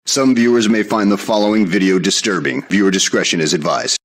Some viewers may find the following video disturbing. Viewer discretion is advised.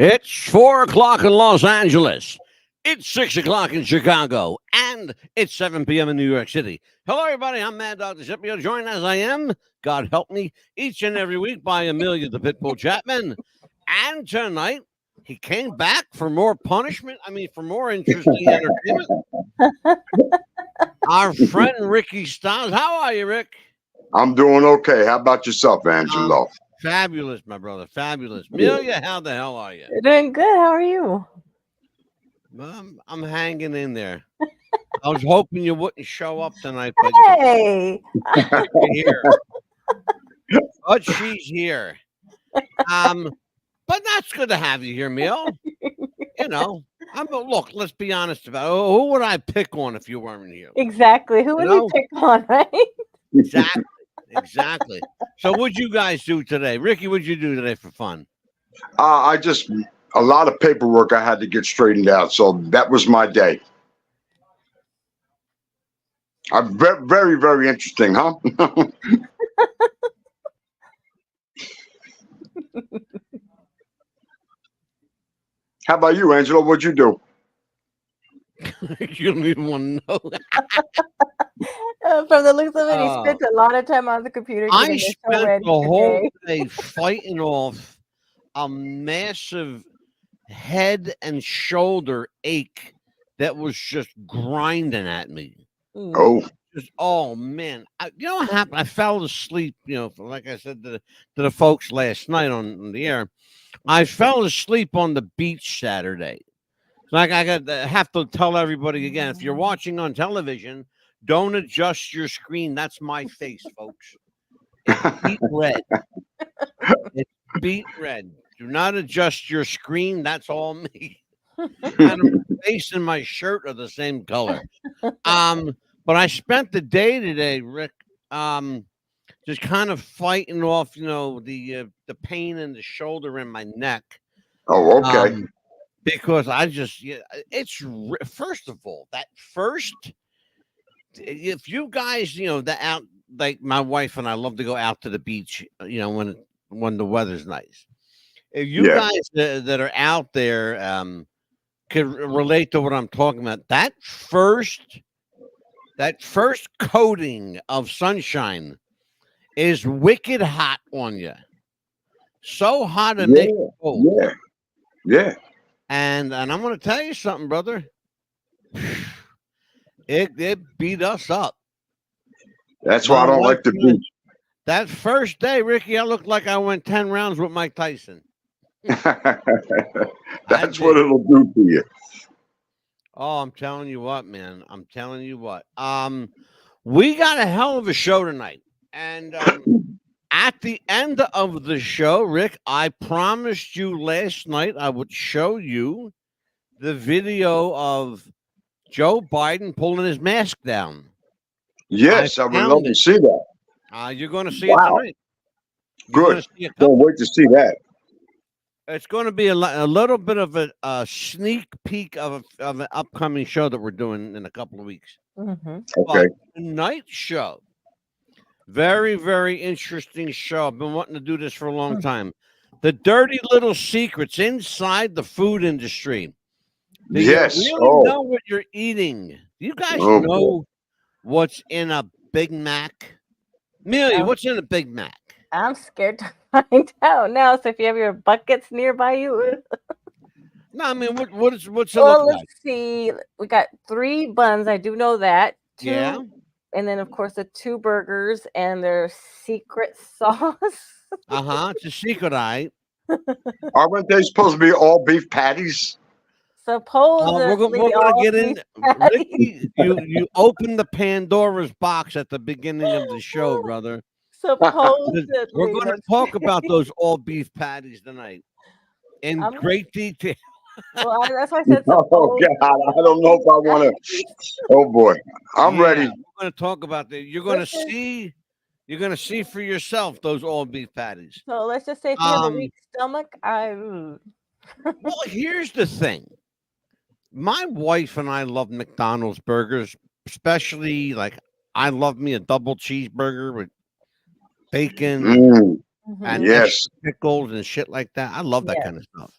It's 4 o'clock in Los Angeles. It's 6 o'clock in Chicago. And it's 7 p.m. in New York City. Hello, everybody. I'm Mad Dog Scipio, joined as I am, God help me, each and every week by Amelia the Pitbull Chapman. And tonight, he came back for more punishment. For more interesting entertainment. Our friend Ricky Styles. How are you, Rick? I'm doing okay. How about yourself, Angelo? Fabulous, my brother. Fabulous. Amelia, how the hell are you? Doing good. How are you? I'm hanging in there. I was hoping you wouldn't show up tonight, but Hey, you're here. But she's here. But that's good to have you here, Mel. You know, look, let's be honest about it. Who would I pick on if you weren't here? exactly. Who would we pick on, right? Exactly. So what'd you guys do today? Ricky, what'd you do today for fun? A lot of paperwork I had to get straightened out. So that was my day. Very, very interesting, huh? How about you, Angelo? What'd you do? You don't even want to know. From the looks of it, he spent a lot of time on the computer. I spent the whole day fighting off a massive head and shoulder ache that was just grinding at me. Oh man! You know what happened? I fell asleep. Like I said to the folks last night on the air, I fell asleep on the beach Saturday. Like I have to tell everybody again: if you're watching on television, don't adjust your screen. That's my face, folks. It's beet red. It's beet red. Do not adjust your screen. That's all me. And my face and my shirt are the same color. But I spent the day today, Rick, just kind of fighting off, the pain in the shoulder and my neck. Oh, okay. Because it's first of all, if you guys, out, like my wife and I love to go out to the beach, when the weather's nice. If you guys that are out there could relate to what I'm talking about, that first coating of sunshine is wicked hot on you. So hot it makes you cold. Yeah. And I'm going to tell you something, brother. It beat us up. That's why I don't like the beach. That first day, Ricky, I looked like I went 10 rounds with Mike Tyson. That's what it'll do to you. Oh, I'm telling you what, man. I'm telling you what. We got a hell of a show tonight. And at the end of the show, Rick, I promised you last night I would show you the video of Joe Biden pulling his mask down. Yes, I would love to see that. You're going to see it tonight. Good. Can't wait to see that. It's going to be a little bit of a sneak peek of an upcoming show that we're doing in a couple of weeks. Mm-hmm. Okay. But tonight's show, very, very interesting show. I've been wanting to do this for a long time. The dirty little secrets inside the food industry. Do you really know what you're eating? Do you guys know what's in a Big Mac? Amelia, what's in a Big Mac? I'm scared to find out now. So if you have your buckets nearby you. No, I mean, what's it Well, look like? let's see. We got 3 buns. I do know that. 2, Yeah. and then of course the 2 burgers and their secret sauce. It's a secret, right? Aren't they supposed to be all beef patties? We're Supposedly gonna all get beef in, patties. Ricky. You opened the Pandora's box at the beginning of the show, brother. We're Supposedly. going to Let's talk see. about those all beef patties tonight in I'm, great detail. well, that's why I said Oh supposedly God, I don't know if I want to. patties. Oh boy, I'm Yeah, ready. we're going to talk about that. You're going to Let's just, see. You're going to see for yourself those all beef patties. so let's just say if you have a Um. weak stomach, Well, here's the thing. My wife and I love McDonald's burgers, especially like I love me a double cheeseburger with bacon Mm, and Mhm. yes. extra pickles and shit like that. I love that Yeah, kind of stuff.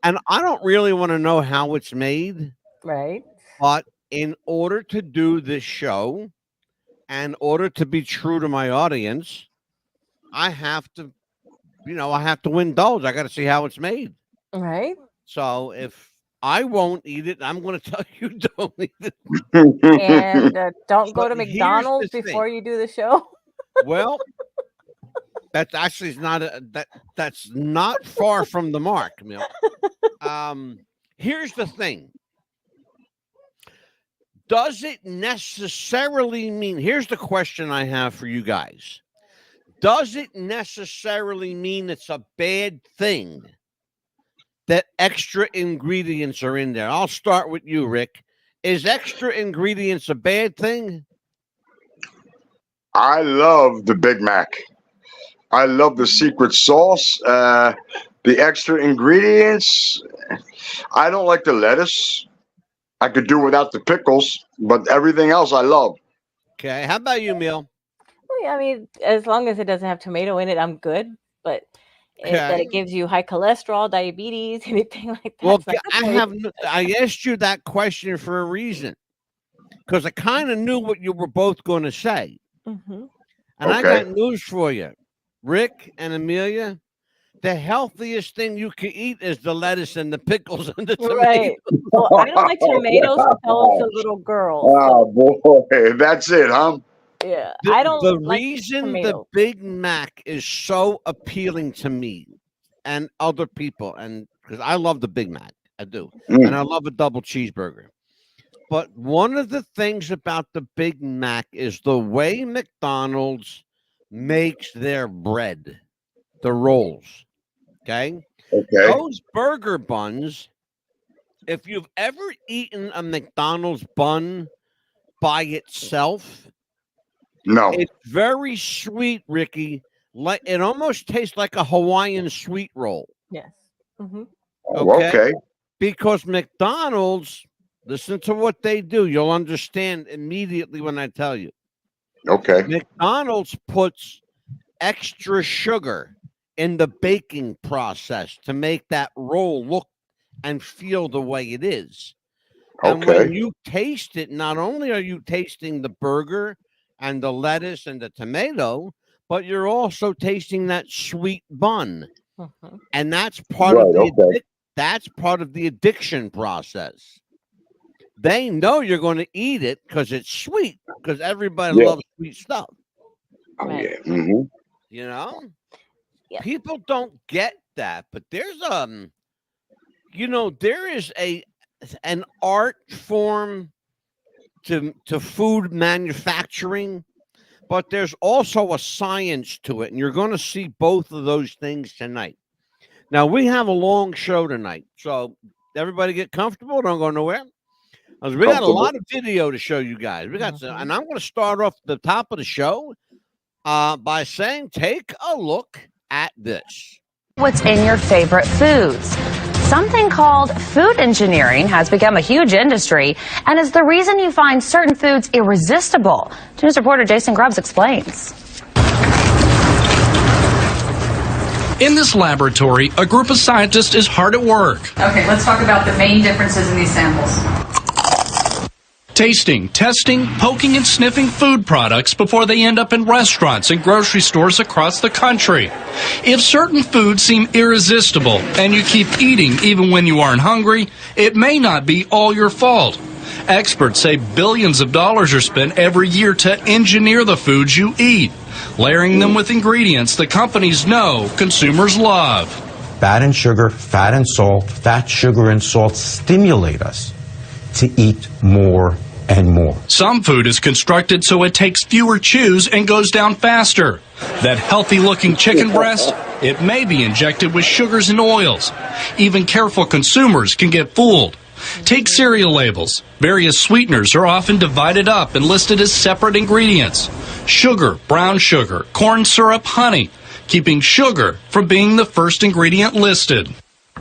And I don't really want to know how it's made, right. but in order to do this show, and in order to be true to my audience, I have to, I have to indulge. I got to see how it's made. Right. So if I won't eat it, I'm going to tell you don't eat it. And don't go But to here's McDonald's the before thing. you do the show. Well, that's actually not that's not far from the mark, Emil. Here's the thing. Does it necessarily mean? Here's the question I have for you guys. Does it necessarily mean it's a bad thing that extra ingredients are in there? I'll start with you, Rick. Is extra ingredients a bad thing? I love the Big Mac. I love the secret sauce. The extra ingredients. I don't like the lettuce. I could do without the pickles, but everything else I love. Okay. How about you, Emil? Well, yeah, I mean, as long as it doesn't have tomato in it, I'm good. But that Okay. it gives you high cholesterol, diabetes, anything like Well, that's not good for you. I asked you that question for a reason because I kind of knew what you were both going to say. Mhm. And I Okay. got news for you, Rick and Amelia. The healthiest thing you can eat is the lettuce and the pickles and the tomatoes. Right. Well, I don't like tomatoes. Tell the little girl. So, Oh boy, that's it, huh? yeah, I don't The like reason the tomatoes. Big Mac is so appealing to me and other people, and because I love the Big Mac, I do, and Mm, I love a double cheeseburger. But one of the things about the Big Mac is the way McDonald's makes their bread, the rolls. Okay. okay. Those burger buns, if you've ever eaten a McDonald's bun by itself, No. it's very sweet, Ricky. Like it almost tastes like a Hawaiian sweet roll. Yes. Mhm. Oh, Okay. okay. Because McDonald's, listen to what they do. You'll understand immediately when I tell you. Okay. McDonald's puts extra sugar in the baking process to make that roll look and feel the way it is. And when Okay. you taste it, not only are you tasting the burger and the lettuce and the tomato, but you're also tasting that sweet bun. Mhm. And that's part Right. of the Okay. that's part of the addiction process. They know you're going to eat it because it's sweet, because everybody Yeah. loves sweet stuff. Oh Right. yeah. Mm-hmm. You know? Yeah. People don't get that, but there's there is an art form to food manufacturing, but there's also a science to it, and you're going to see both of those things tonight. Now we have a long show tonight, so everybody get comfortable. Don't go nowhere. 'Cause we got a Comfortable. lot of video to show you guys. We got some, and I'm going to start off the top of the show by saying, take a look at this. What's in your favorite foods? Something called food engineering has become a huge industry and is the reason you find certain foods irresistible. News reporter Jason Grubbs explains. In this laboratory, a group of scientists is hard at work. Okay, let's talk about the main differences in these samples. Tasting, testing, poking, and sniffing food products before they end up in restaurants and grocery stores across the country. If certain foods seem irresistible and you keep eating even when you aren't hungry, it may not be all your fault. Experts say billions of dollars are spent every year to engineer the foods you eat, layering them with ingredients the companies know consumers love. Fat and sugar, fat and salt, fat, sugar, and salt stimulate us to eat more and more. Some food is constructed so it takes fewer chews and goes down faster. That healthy-looking chicken breast, it may be injected with sugars and oils. Even careful consumers can get fooled. Take cereal labels. Various sweeteners are often divided up and listed as separate ingredients. Sugar, brown sugar, corn syrup, honey, keeping sugar from being the first ingredient listed.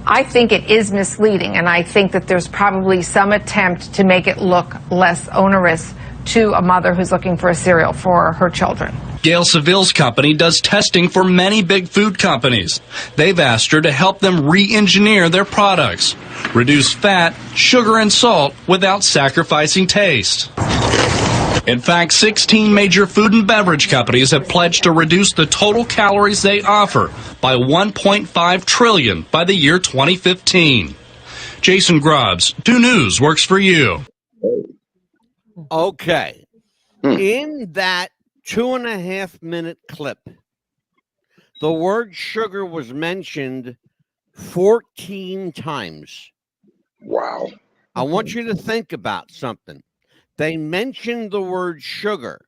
I think it is misleading, and I think that there's probably some attempt to make it look less onerous to a mother who's looking for a cereal for her children. Gail Seville's company does testing for many big food companies. They've asked her to help them re-engineer their products, reduce fat, sugar, and salt without sacrificing taste. In fact, 16 major food and beverage companies have pledged to reduce the total calories they offer by 1.5 trillion by the year 2015. Jason Grubbs, 2 News works for you. Okay. In that 2.5-minute clip, the word sugar was mentioned 14 times. Wow. I want you to think about something. They mentioned the word sugar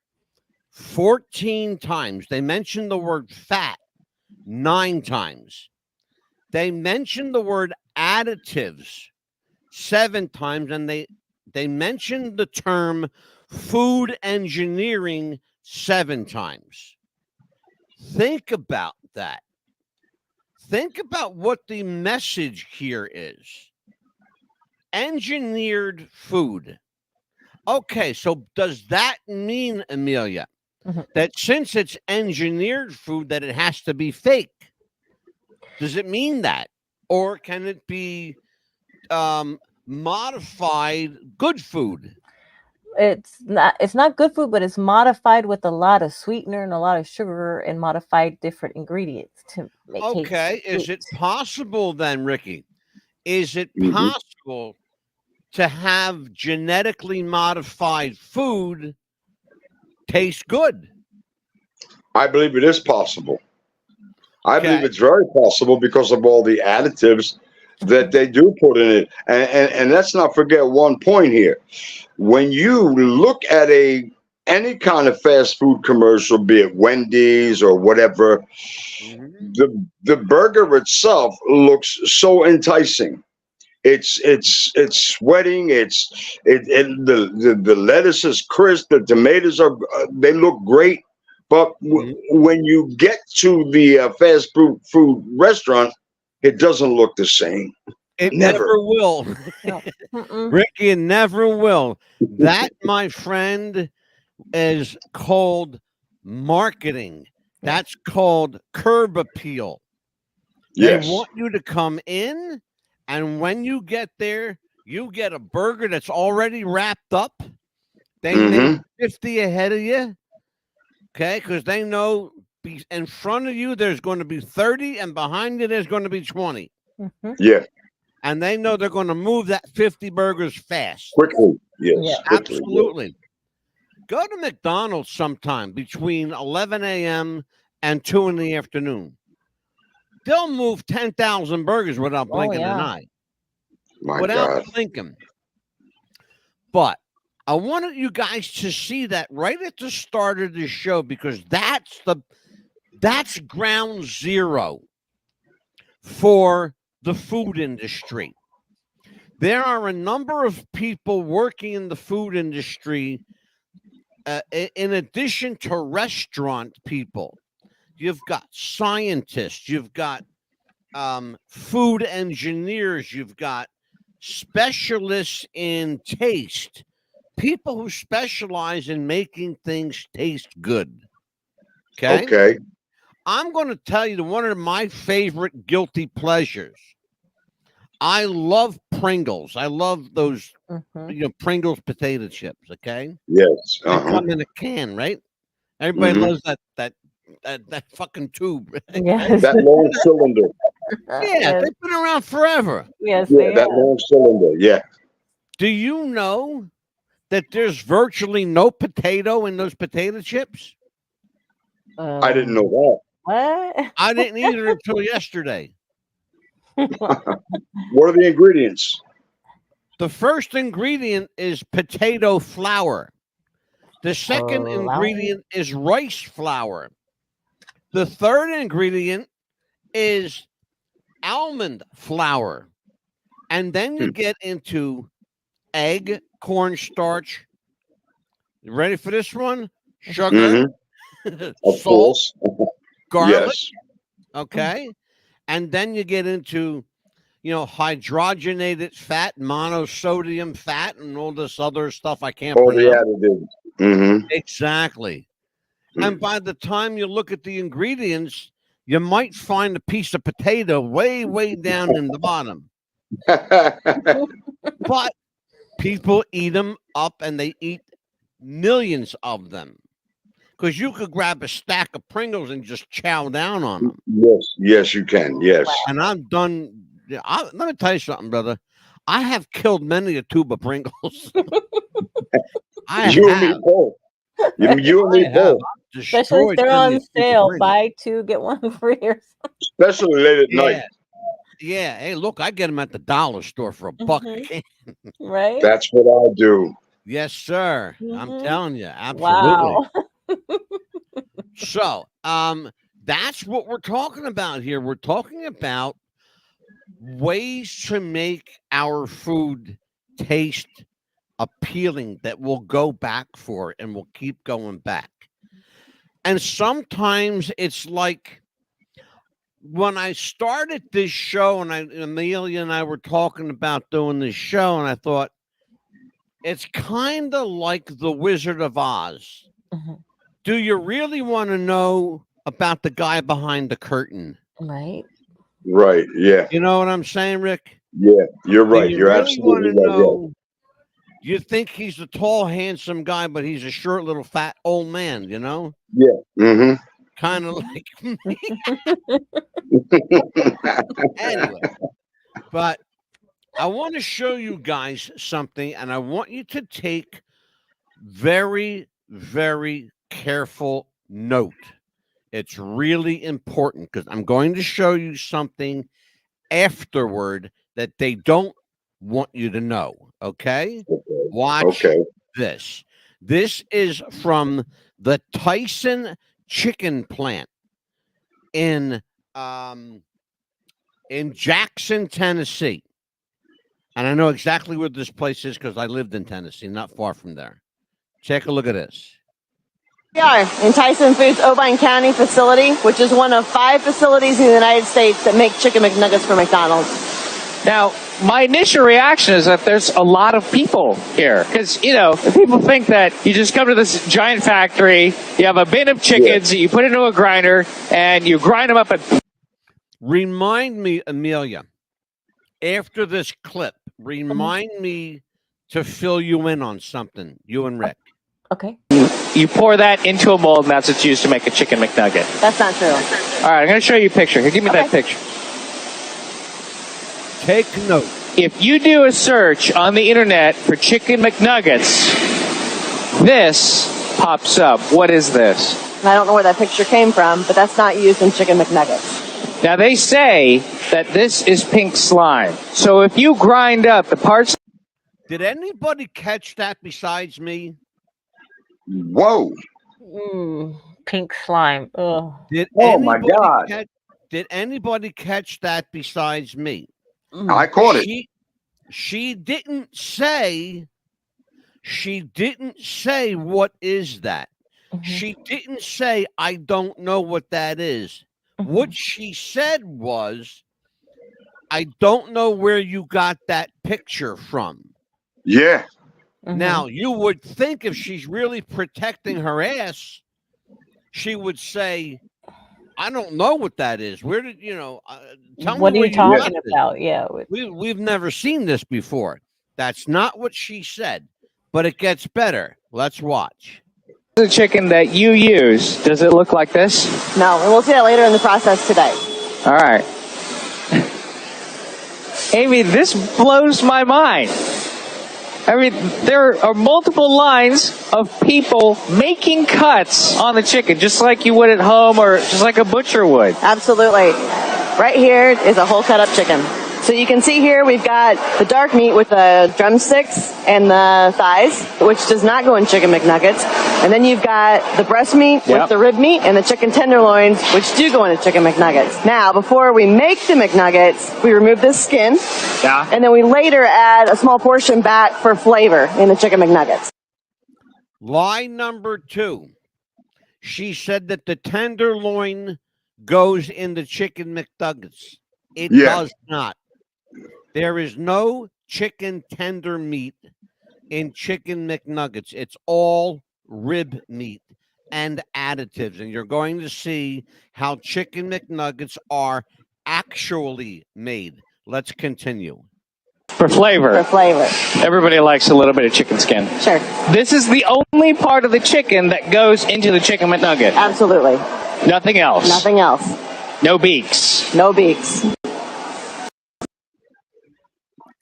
14 times. They mentioned the word fat 9 times. They mentioned the word additives 7 times, and they mentioned the term food engineering 7 times. Think about that. Think about what the message here is. Engineered food. Okay, so does that mean, Amelia, that since it's engineered food, that it has to be fake? Does it mean that? Or can it be modified good food? It's not good food, but it's modified with a lot of sweetener and a lot of sugar and modified different ingredients to make it. Okay, is it possible then, Ricky? Is it possible to have genetically modified food taste good? I believe it is possible. I believe it's very possible because of all the additives that they do put in it. And let's not forget one point here. When you look at any kind of fast food commercial, be it Wendy's or whatever, the burger itself looks so enticing. It's sweating. The lettuce is crisp. The tomatoes they look great. But when you get to the fast food restaurant, it doesn't look the same. It never will. Ricky, it never will. That, my friend, is called marketing. That's called curb appeal. Yes. They want you to come in, and when you get there, you get a burger that's already wrapped up. They make 50 ahead of you. Okay, because they know in front of you there's going to be 30, and behind you there's going to be 20. Yeah. And they know they're going to move that 50 burgers fast. Quickly. Yes. Yeah, quickly, absolutely. Go to McDonald's sometime between 11 a.m. and 2 in the afternoon. They'll move 10,000 burgers without blinking an eye. Without blinking. But I wanted you guys to see that right at the start of the show, because that's ground zero for the food industry. There are a number of people working in the food industry, in addition to restaurant people. You've got scientists, you've got food engineers, you've got specialists in taste, people who specialize in making things taste good. Okay. I'm going to tell you one of my favorite guilty pleasures. I love Pringles. I love those Pringles potato chips. Okay, Yes. they come in a can, right? Everybody loves that fucking tube. Right? Yes. That long cylinder. Yeah, Yes. they've been around forever. Yes, Yeah, they that have. long cylinder. Yeah. Do you know that there's virtually no potato in those potato chips? I didn't know that. What? I didn't either until yesterday. What are the ingredients? The first ingredient is potato flour. The second Flour. ingredient is rice flour. The third ingredient is almond flour. And then you get into egg, cornstarch. You ready for this one? Sugar, Of salt, course. garlic. Yes. Okay. And then you get into, hydrogenated fat, monosodium fat, and all this other stuff I can't All the pronounce. additives. Mm-hmm. Exactly. And by the time you look at the ingredients, you might find a piece of potato way, way down in the bottom. But people eat them up, and they eat millions of them. Because you could grab a stack of Pringles and just chow down on them. Yes, you can. Yes. And I'm done. Let me tell you something, brother. I have killed many a tube of Pringles. You and me both. You and me both. Especially if they're on sale. Buy two, get one free or something. Especially late at night. Yeah. Hey, look, I get them at the dollar store for $1 a can. Right? That's what I do. Yes, sir. I'm telling you. Absolutely. Wow. So, that's what we're talking about here. We're talking about ways to make our food taste appealing that we'll go back for and we'll keep going back. And sometimes it's like when I started this show, and Amelia and I were talking about doing this show, and I thought it's kind of like the Wizard of Oz. Do you really want to know about the guy behind the curtain? Right. Right. Yeah. You know what I'm saying, Rick? Yeah. You're right. You You're really absolutely want to right. know? You think he's a tall, handsome guy, but he's a short, little, fat old man. You know? Yeah. Mm-hmm. Kind of like me. Anyway, but I want to show you guys something, and I want you to take very, very careful note. It's really important because I'm going to show you something afterward that they don't want you to know. Okay? Watch this. This is from the Tyson chicken plant in Jackson, Tennessee. And I know exactly where this place is because I lived in Tennessee, not far from there. Take a look at this. We are in Tyson Foods Irvine County facility, which is one of 5 facilities in the United States that make chicken McNuggets for McDonald's. Now, my initial reaction is that there's a lot of people here. Because, people think that you just come to this giant factory, you have a bin of chickens, you put it into a grinder, and you grind them up. Remind me, Amelia, after this clip, remind me to fill you in on something, you and Rick. Okay. You pour that into a mold, and that's what's used to make a chicken McNugget. That's not true. All right, I'm going to show you a picture. Here, give me that picture. Take note. If you do a search on the internet for chicken McNuggets, this pops up. What is this? I don't know where that picture came from, but that's not used in chicken McNuggets. Now, they say that this is pink slime. So if you grind up the parts... Did anybody catch that besides me? Whoa. Pink slime. Ugh. Oh, my God. Did anybody catch that besides me? I caught it. She didn't say what is that. She didn't say, I don't know what that is. What she said was, I don't know where you got that picture from. Yeah. Now, you would think if she's really protecting her ass, she would say, I don't know what that is. Where did, tell me what are where you talking got about? this. Yeah. We've never seen this before. That's not what she said, but it gets better. Let's watch. The chicken that you use, does it look like this? No, and we'll see that later in the process today. All right. Amy, this blows my mind. I mean, there are multiple lines of people making cuts on the chicken, just like you would at home or just like a butcher would. Absolutely. Right here is a whole cut up chicken. So you can see here we've got the dark meat with the drumsticks and the thighs, which does not go in Chicken McNuggets. And then you've got the breast meat with the rib meat and the chicken tenderloins, which do go into Chicken McNuggets. Now, before we make the McNuggets, we remove this skin. Yeah. And then we later add a small portion back for flavor in the Chicken McNuggets. Lie number 2. She said that the tenderloin goes in the Chicken McNuggets. It does not. There is no chicken tender meat in Chicken McNuggets. It's all rib meat and additives. And you're going to see how Chicken McNuggets are actually made. Let's continue. For flavor. For flavor. Everybody likes a little bit of chicken skin. Sure. This is the only part of the chicken that goes into the Chicken McNugget. Absolutely. Nothing else. Nothing else. No beaks. No beaks.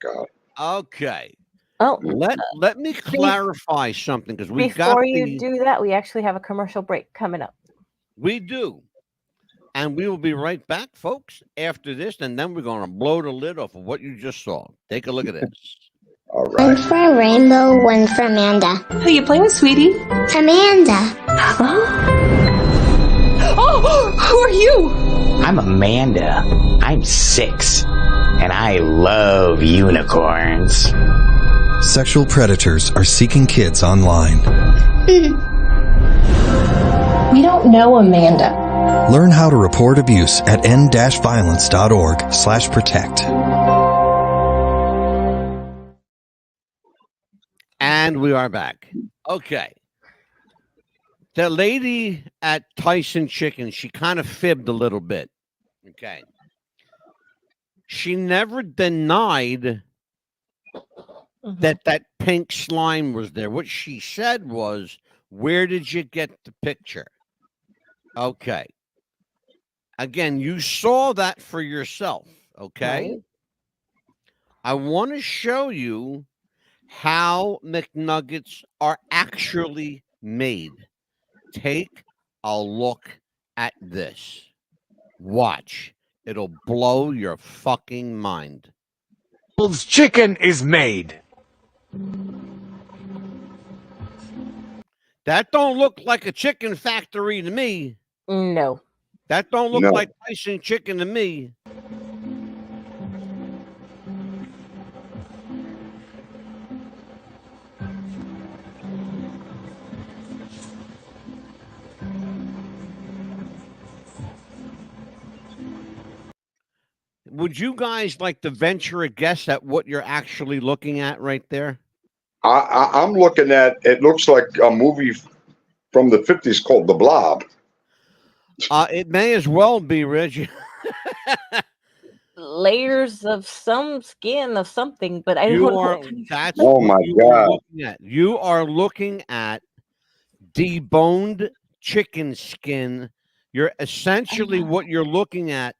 God. Okay. Oh, Let me clarify something because we got before you do that, we actually have a commercial break coming up. We do. And we will be right back, folks, after this, and then we're going to blow the lid off of what you just saw. Take a look at this. All right. One for Rainbow, one for Amanda. Who you playing with, sweetie? Amanda. Oh, who are you? I'm Amanda. I'm 6, and I love unicorns. Sexual predators are seeking kids online. We don't know Amanda. Learn how to report abuse at end-violence.org/protect. And we are back. Okay. The lady at Tyson Chicken, she kind of fibbed a little bit. Okay. She never denied that pink slime was there. What she said was, where did you get the picture? Okay. Again, you saw that for yourself, okay? Right. I want to show you how McNuggets are actually made. Take a look at this. Watch. It'll blow your fucking mind. Chicken is made. That don't look like a chicken factory to me. No. That don't look like Tyson Chicken to me. Would you guys like to venture a guess at what you're actually looking at right there? I'm looking at, it looks like a movie from the 50s called The Blob. It may as well be, Rich. Layers of some skin of something, but I don't know. That's oh my God. You are looking at deboned chicken skin. You're essentially what you're looking at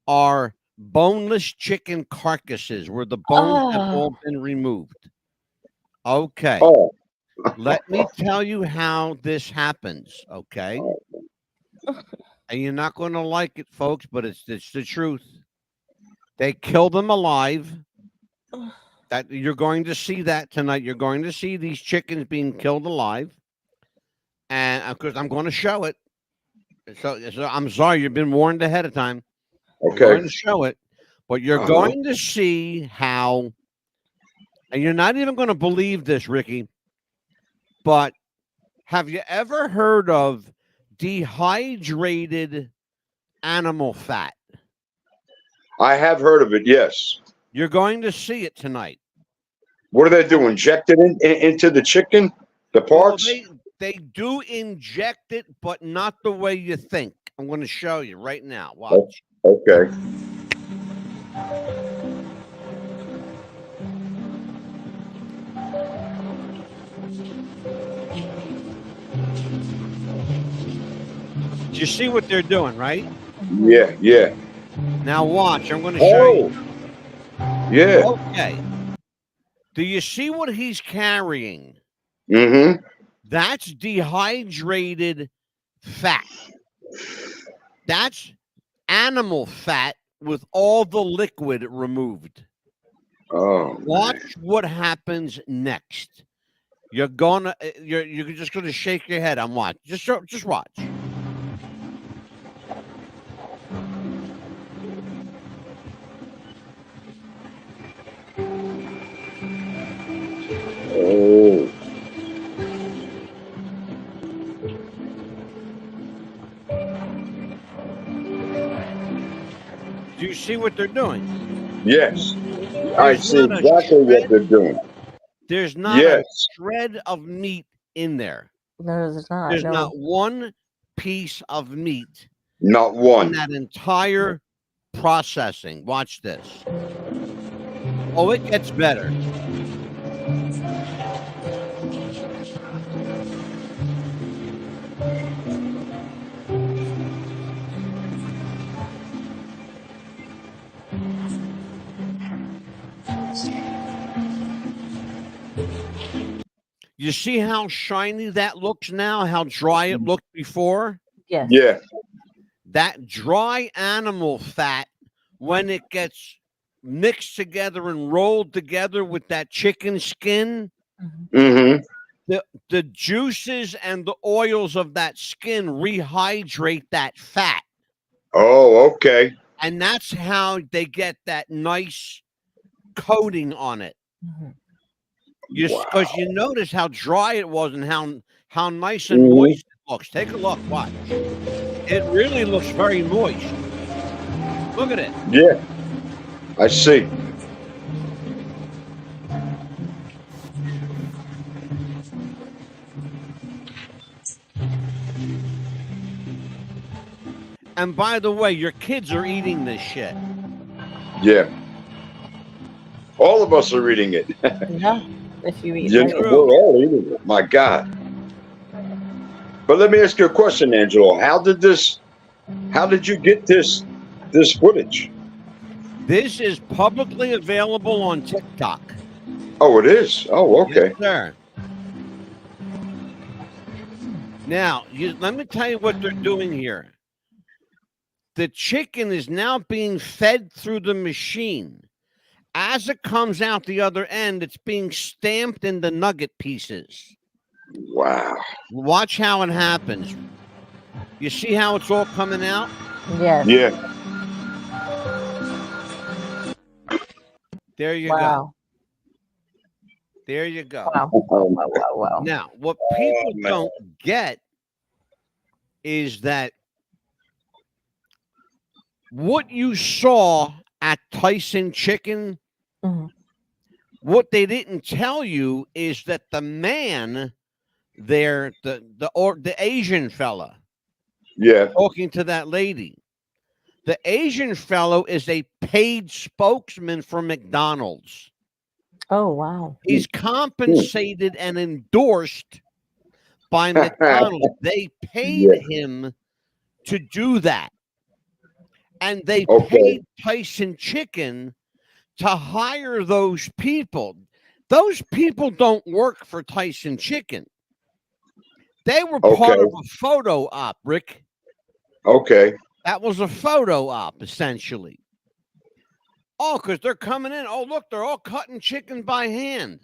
are boneless chicken carcasses where the bones have all been removed. Okay. Let me tell you how this happens, okay? And you're not going to like it, folks, but it's the truth. They kill them alive. That you're going to see that tonight. You're going to see these chickens being killed alive. And of course, I'm going to show it. So I'm sorry, you've been warned ahead of time. Okay. I'm going to show it. But you're going to see how, and you're not even going to believe this, Ricky, but have you ever heard of dehydrated animal fat? I have heard of it, yes. You're going to see it tonight. What do they do? Inject it into the chicken? The parts? Well, they do inject it, but not the way you think. I'm going to show you right now. Watch. Okay. You see what they're doing, right? Yeah, yeah. Now watch. I'm going to show you. Yeah. Okay. Do you see what he's carrying? Mm-hmm. That's dehydrated fat. That's animal fat with all the liquid removed. Oh, Watch what happens next. You're just gonna shake your head. I'm watching. Just watch. Oh. Do you see what they're doing? Yes. I There's see not a exactly what shred. they're doing. There's not Yes. a shred of meat in there. No, there's not. There's No. not one piece of meat Not in one. that entire processing. Watch this. Oh, it gets better. You see how shiny that looks now? How dry it looked before? Yes. Yeah. That dry animal fat, when it gets mixed together and rolled together with that chicken skin, Mm-hmm. the juices and the oils of that skin rehydrate that fat. Oh, okay. And that's how they get that nice coating on it. Because you notice how dry it was and how nice and moist it looks. Take a look. Watch. It really looks very moist. Look at it. Yeah. I see. And by the way, your kids are eating this shit. Yeah. All of us are eating it. Yeah. If you eat You right. know, we're all eating it. My God. But let me ask you a question, Angelo. How did you get this footage? This is publicly available on TikTok. Oh, it is? Oh, okay. Yes, sir. Now, let me tell you what they're doing here. The chicken is now being fed through the machine. As it comes out the other end, it's being stamped into nugget pieces. Wow. Watch how it happens. You see how it's all coming out? Yes. Yeah. There you Wow. go. There you go. Wow. Wow. Now, what people don't get is that what you saw at Tyson Chicken, what they didn't tell you is that the man there, the Asian fella, Yeah. talking to that lady, the Asian fellow is a paid spokesman for McDonald's. Oh, wow. He's compensated and endorsed by McDonald's. They paid him to do that. And they paid Tyson Chicken to hire those people. Those people don't work for Tyson Chicken. They were part of a photo op, Rick. Okay. That was a photo op, essentially. Oh, because they're coming in. Oh, look, they're all cutting chicken by hand.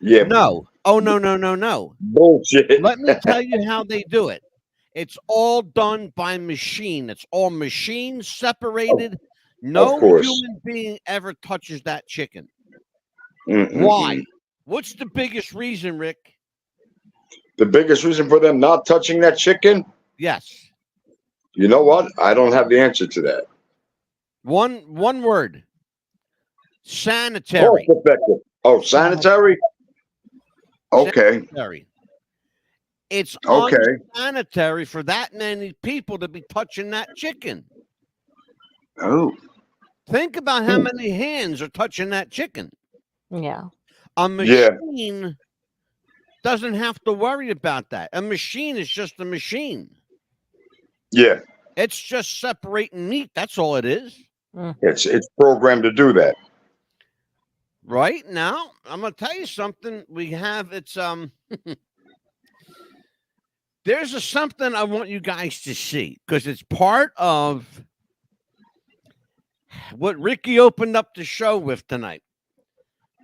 Yeah. No. Oh, no. Bullshit. Let me tell you how they do it. It's all done by machine. It's all machine separated. No human being ever touches that chicken. Why? What's the biggest reason, Rick? The biggest reason for them not touching that chicken? Yes. You know what? I don't have the answer to that. One word. Sanitary. Oh, sanitary? Okay. Sanitary. It's Okay. unsanitary for that many people to be touching that chicken. Oh. Think about how many hands are touching that chicken. Yeah. A machine doesn't have to worry about that. A machine is just a machine. Yeah, It's just separating meat. That's all it is. it's programmed to do that. Right now, I'm gonna tell you something. We have there's something I want you guys to see because it's part of what Ricky opened up the show with tonight.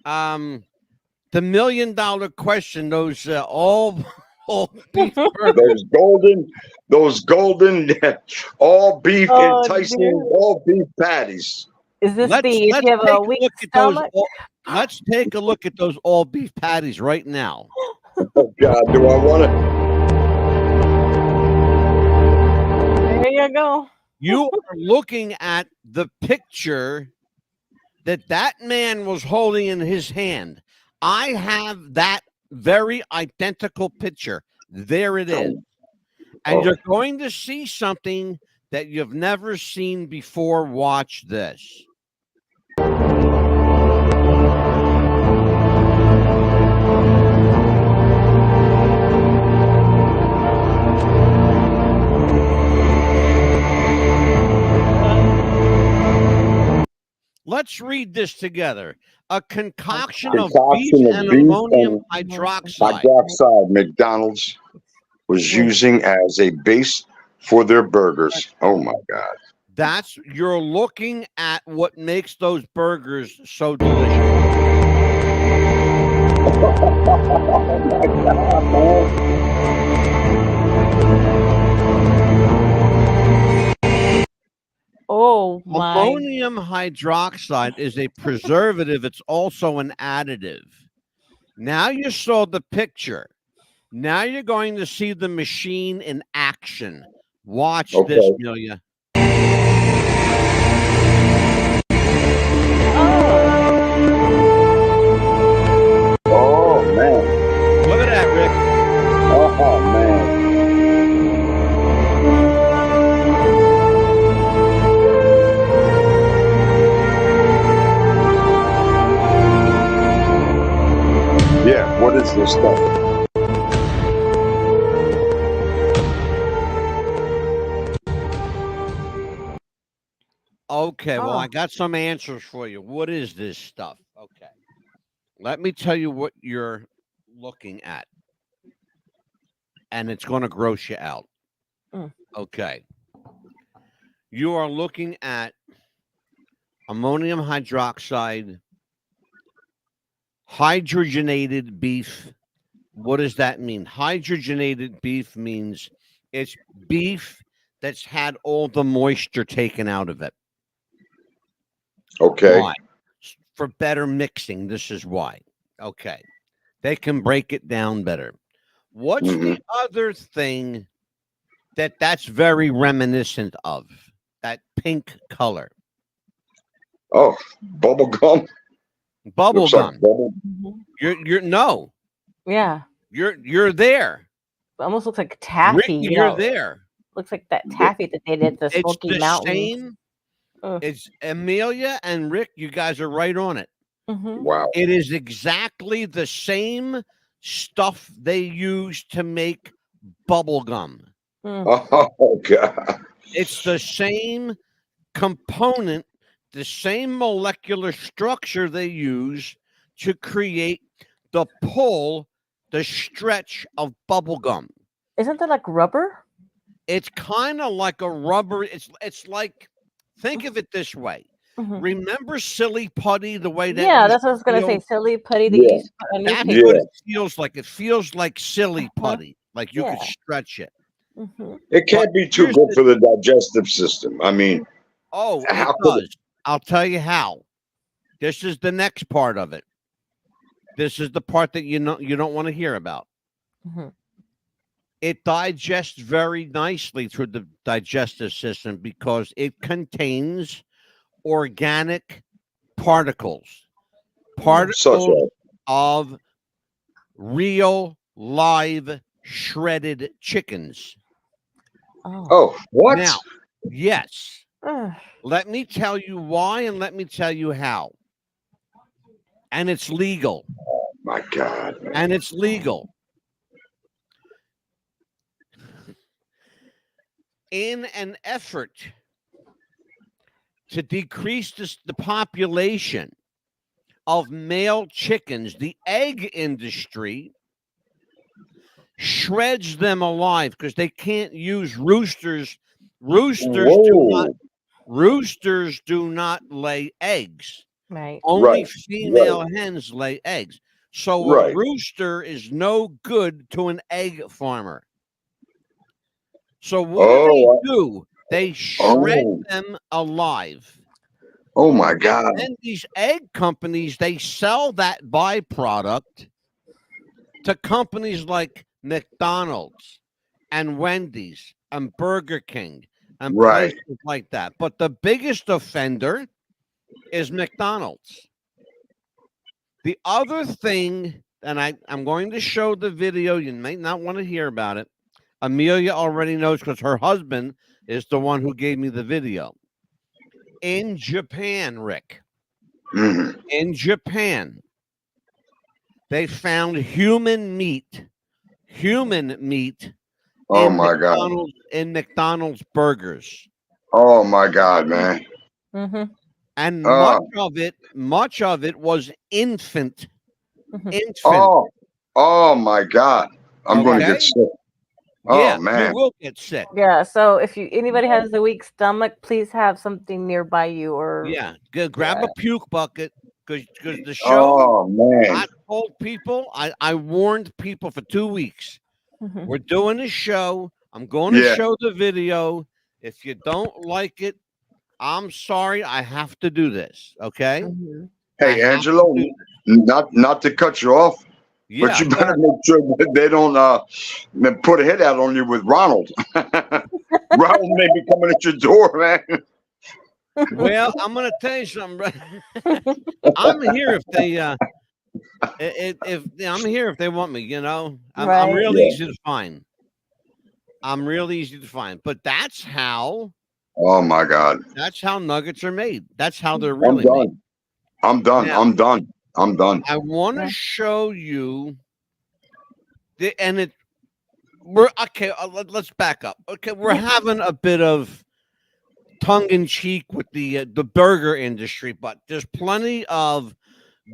The $1 million question, those all beef burgers. those golden all beef Oh, enticing dear. all beef patties. Is this Let's if let's you have take a a weak look at those. stomach? Let's take a look at those all beef patties right now. Oh God, do I want to? There you go. You are looking at the picture that man was holding in his hand. I have that very identical picture. There it is. And you're going to see something that you've never seen before. Watch this. Let's read this together. A concoction of beef and ammonium hydroxide. Hydroxide McDonald's was using as a base for their burgers. Oh my God. You're looking at what makes those burgers so delicious. Oh my God, man. Oh my. Ammonium hydroxide is a preservative. It's also an additive. Now you saw the picture. Now you're going to see the machine in action. Watch this, Amelia. Oh man. Look at that, Rick. Oh man. Yeah, what is this stuff? Okay, well, I got some answers for you. What is this stuff? Okay. Let me tell you what you're looking at. And it's going to gross you out. Okay. You are looking at ammonium hydroxide, hydrogenated beef. What does that mean? Hydrogenated beef means it's beef that's had all the moisture taken out of it. Okay. Why? For better mixing. This is why. Okay. They can break it down better. What's the other thing that's very reminiscent of? That pink color. Oh, bubble gum. Bubble Looks gum. like bubble. You're no. Yeah. You're there. It almost looks like taffy. Rick, you you're know. there. Looks like that taffy that they did at the It's Smoky the Mountains. same. It's Amelia and Rick. You guys are right on it. Wow. It is exactly the same stuff they use to make bubble gum. Oh God. It's the same component, the same molecular structure they use to create the pull, the stretch of bubble gum. Isn't that like rubber? It's kind of like a rubber. It's like, think of it this way. Remember Silly Putty, the way that that's what I was gonna say. Silly Putty that you used to put on That's newspaper. what it feels like. It feels like Silly Putty. Like you could stretch it. It can't be too good for the digestive system. I mean, Oh, how it could does. I'll tell you how. This is the next part of it. This is the part that you don't want to hear about. It digests very nicely through the digestive system because it contains organic particles of real live shredded chickens. Oh, what? Now, yes. Let me tell you why and let me tell you how. And it's legal. My God. And it's legal. in an effort to decrease the population of male chickens, the egg industry shreds them alive because they can't use roosters. Roosters do not lay eggs. Right. Only Right. female Right. hens lay eggs. So a Right. rooster is no good to an egg farmer. So what do? They shred them alive. Oh my God. And these egg companies, they sell that byproduct to companies like McDonald's and Wendy's and Burger King and Right. places like that. But the biggest offender is McDonald's. The other thing, and I'm going to show the video, you may not want to hear about it. Amelia already knows because her husband is the one who gave me the video. In Japan, Rick, in Japan, they found human meat Oh my God. in McDonald's burgers. Oh my God, man. Mm-hmm. And much of it was infant. Oh my God. I'm going to get sick. Yeah, Oh man. you will get sick. Yeah. So if anybody has a weak stomach, please have something nearby you, or Grab a puke bucket because the show. Oh man. I told people, I warned people for 2 weeks. Mhm. We're doing a show. I'm going to Yeah. show the video. If you don't like it, I'm sorry. I have to do this. Okay. Mhm. Hey, Angelo, not to cut you off, but you better make sure that they don't put a hit out on you with Ronald. Ronald may be coming at your door, man. Well, I'm going to tell you something. I'm here if they I'm here if they want me. You know, I'm real easy to find. I'm real easy to find. But that's how. Oh my God. That's how nuggets are made. That's how they're really made. I'm done. Now, I'm done. I'm done. I want to show you we're okay. Let's back up. Okay, we're having a bit of tongue in cheek with the burger industry, but there's plenty of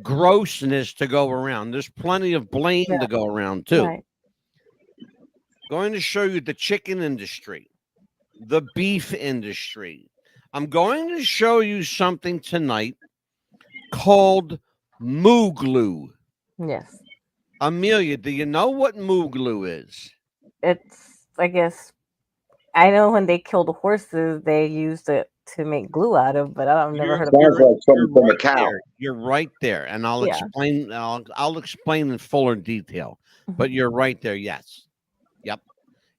grossness to go around. There's plenty of blame to go around too. Right. Going to show you the chicken industry, the beef industry. I'm going to show you something tonight called moo glue. Yes. Amelia, do you know what moo glue is? It's, I guess, I know when they kill the horses, they used it to make glue out of, but I've never heard of it. Sounds like something from a cow. You're right there, and I'll explain. I'll explain in fuller detail. But you're right there. Yes. Yep.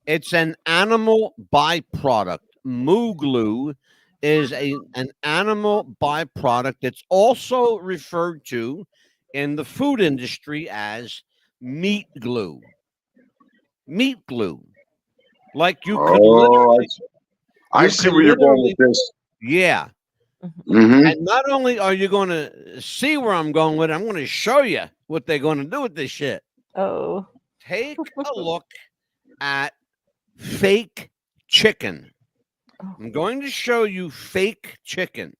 It's an animal byproduct. Moo glue is an animal byproduct. It's also referred to in the food industry as meat glue. Meat glue. Like you could literally. I see where you're going with this. Yeah. Mm-hmm. And not only are you going to see where I'm going with it, I'm going to show you what they're going to do with this shit. Oh. Take a look at fake chicken. I'm going to show you fake chicken.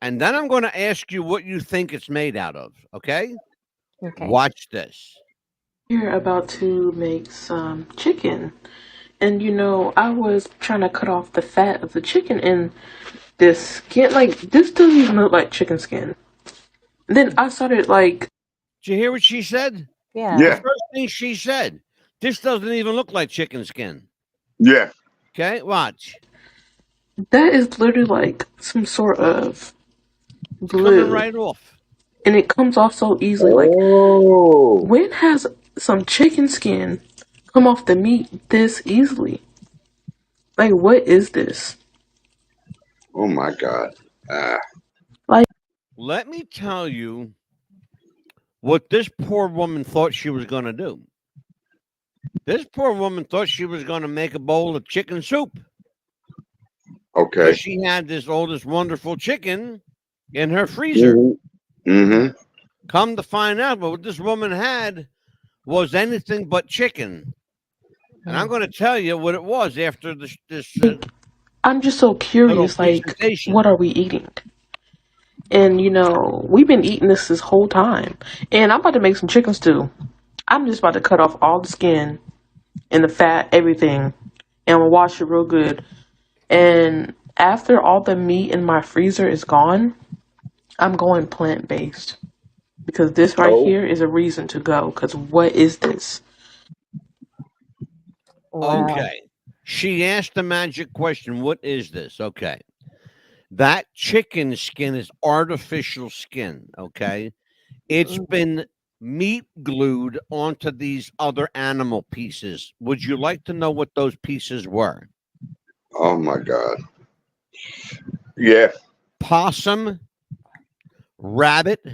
And then I'm going to ask you what you think it's made out of. Okay? Okay. Watch this. We're about to make some chicken. And I was trying to cut off the fat of the chicken, and this skin, like, this doesn't even look like chicken skin. And then I started Did you hear what she said? Yeah. The first thing she said, this doesn't even look like chicken skin. Yeah. Okay, watch. That is literally like some sort of glue. Coming right off. And it comes off so easily. Like, when has some chicken skin come off the meat this easily? Like, what is this? Oh my God. Let me tell you what this poor woman thought she was going to do. This poor woman thought she was going to make a bowl of chicken soup. Okay. She had this wonderful chicken in her freezer. Mm-hmm. Come to find out, what this woman had was anything but chicken. And I'm going to tell you what it was after this I'm just so little curious, like, presentation. what are we eating? And, we've been eating this whole time. And I'm about to make some chicken stew. I'm just about to cut off all the skin and the fat, everything. And I'm going to wash it real good. And after all the meat in my freezer is gone, I'm going plant-based. Because this right here is a reason to go. Because what is this? Wow. Okay. She asked the magic question, what is this? Okay. That chicken skin is artificial skin, okay? It's been meat glued onto these other animal pieces. Would you like to know what those pieces were? Oh my God. Yeah. Possum, rabbit,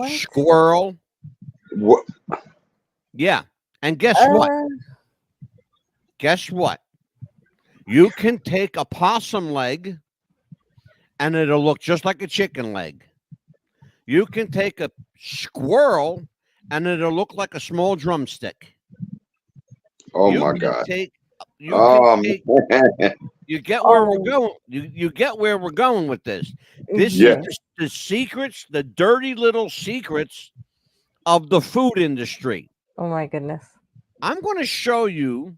squirrel. What? Yeah. And guess what? Guess what? You can take a possum leg and it'll look just like a chicken leg. You can take a squirrel and it'll look like a small drumstick. Oh You my can God. You get where we're going. You get where we're going with this. This Yeah. is the secrets, the dirty little secrets of the food industry. Oh my goodness. I'm going to show you,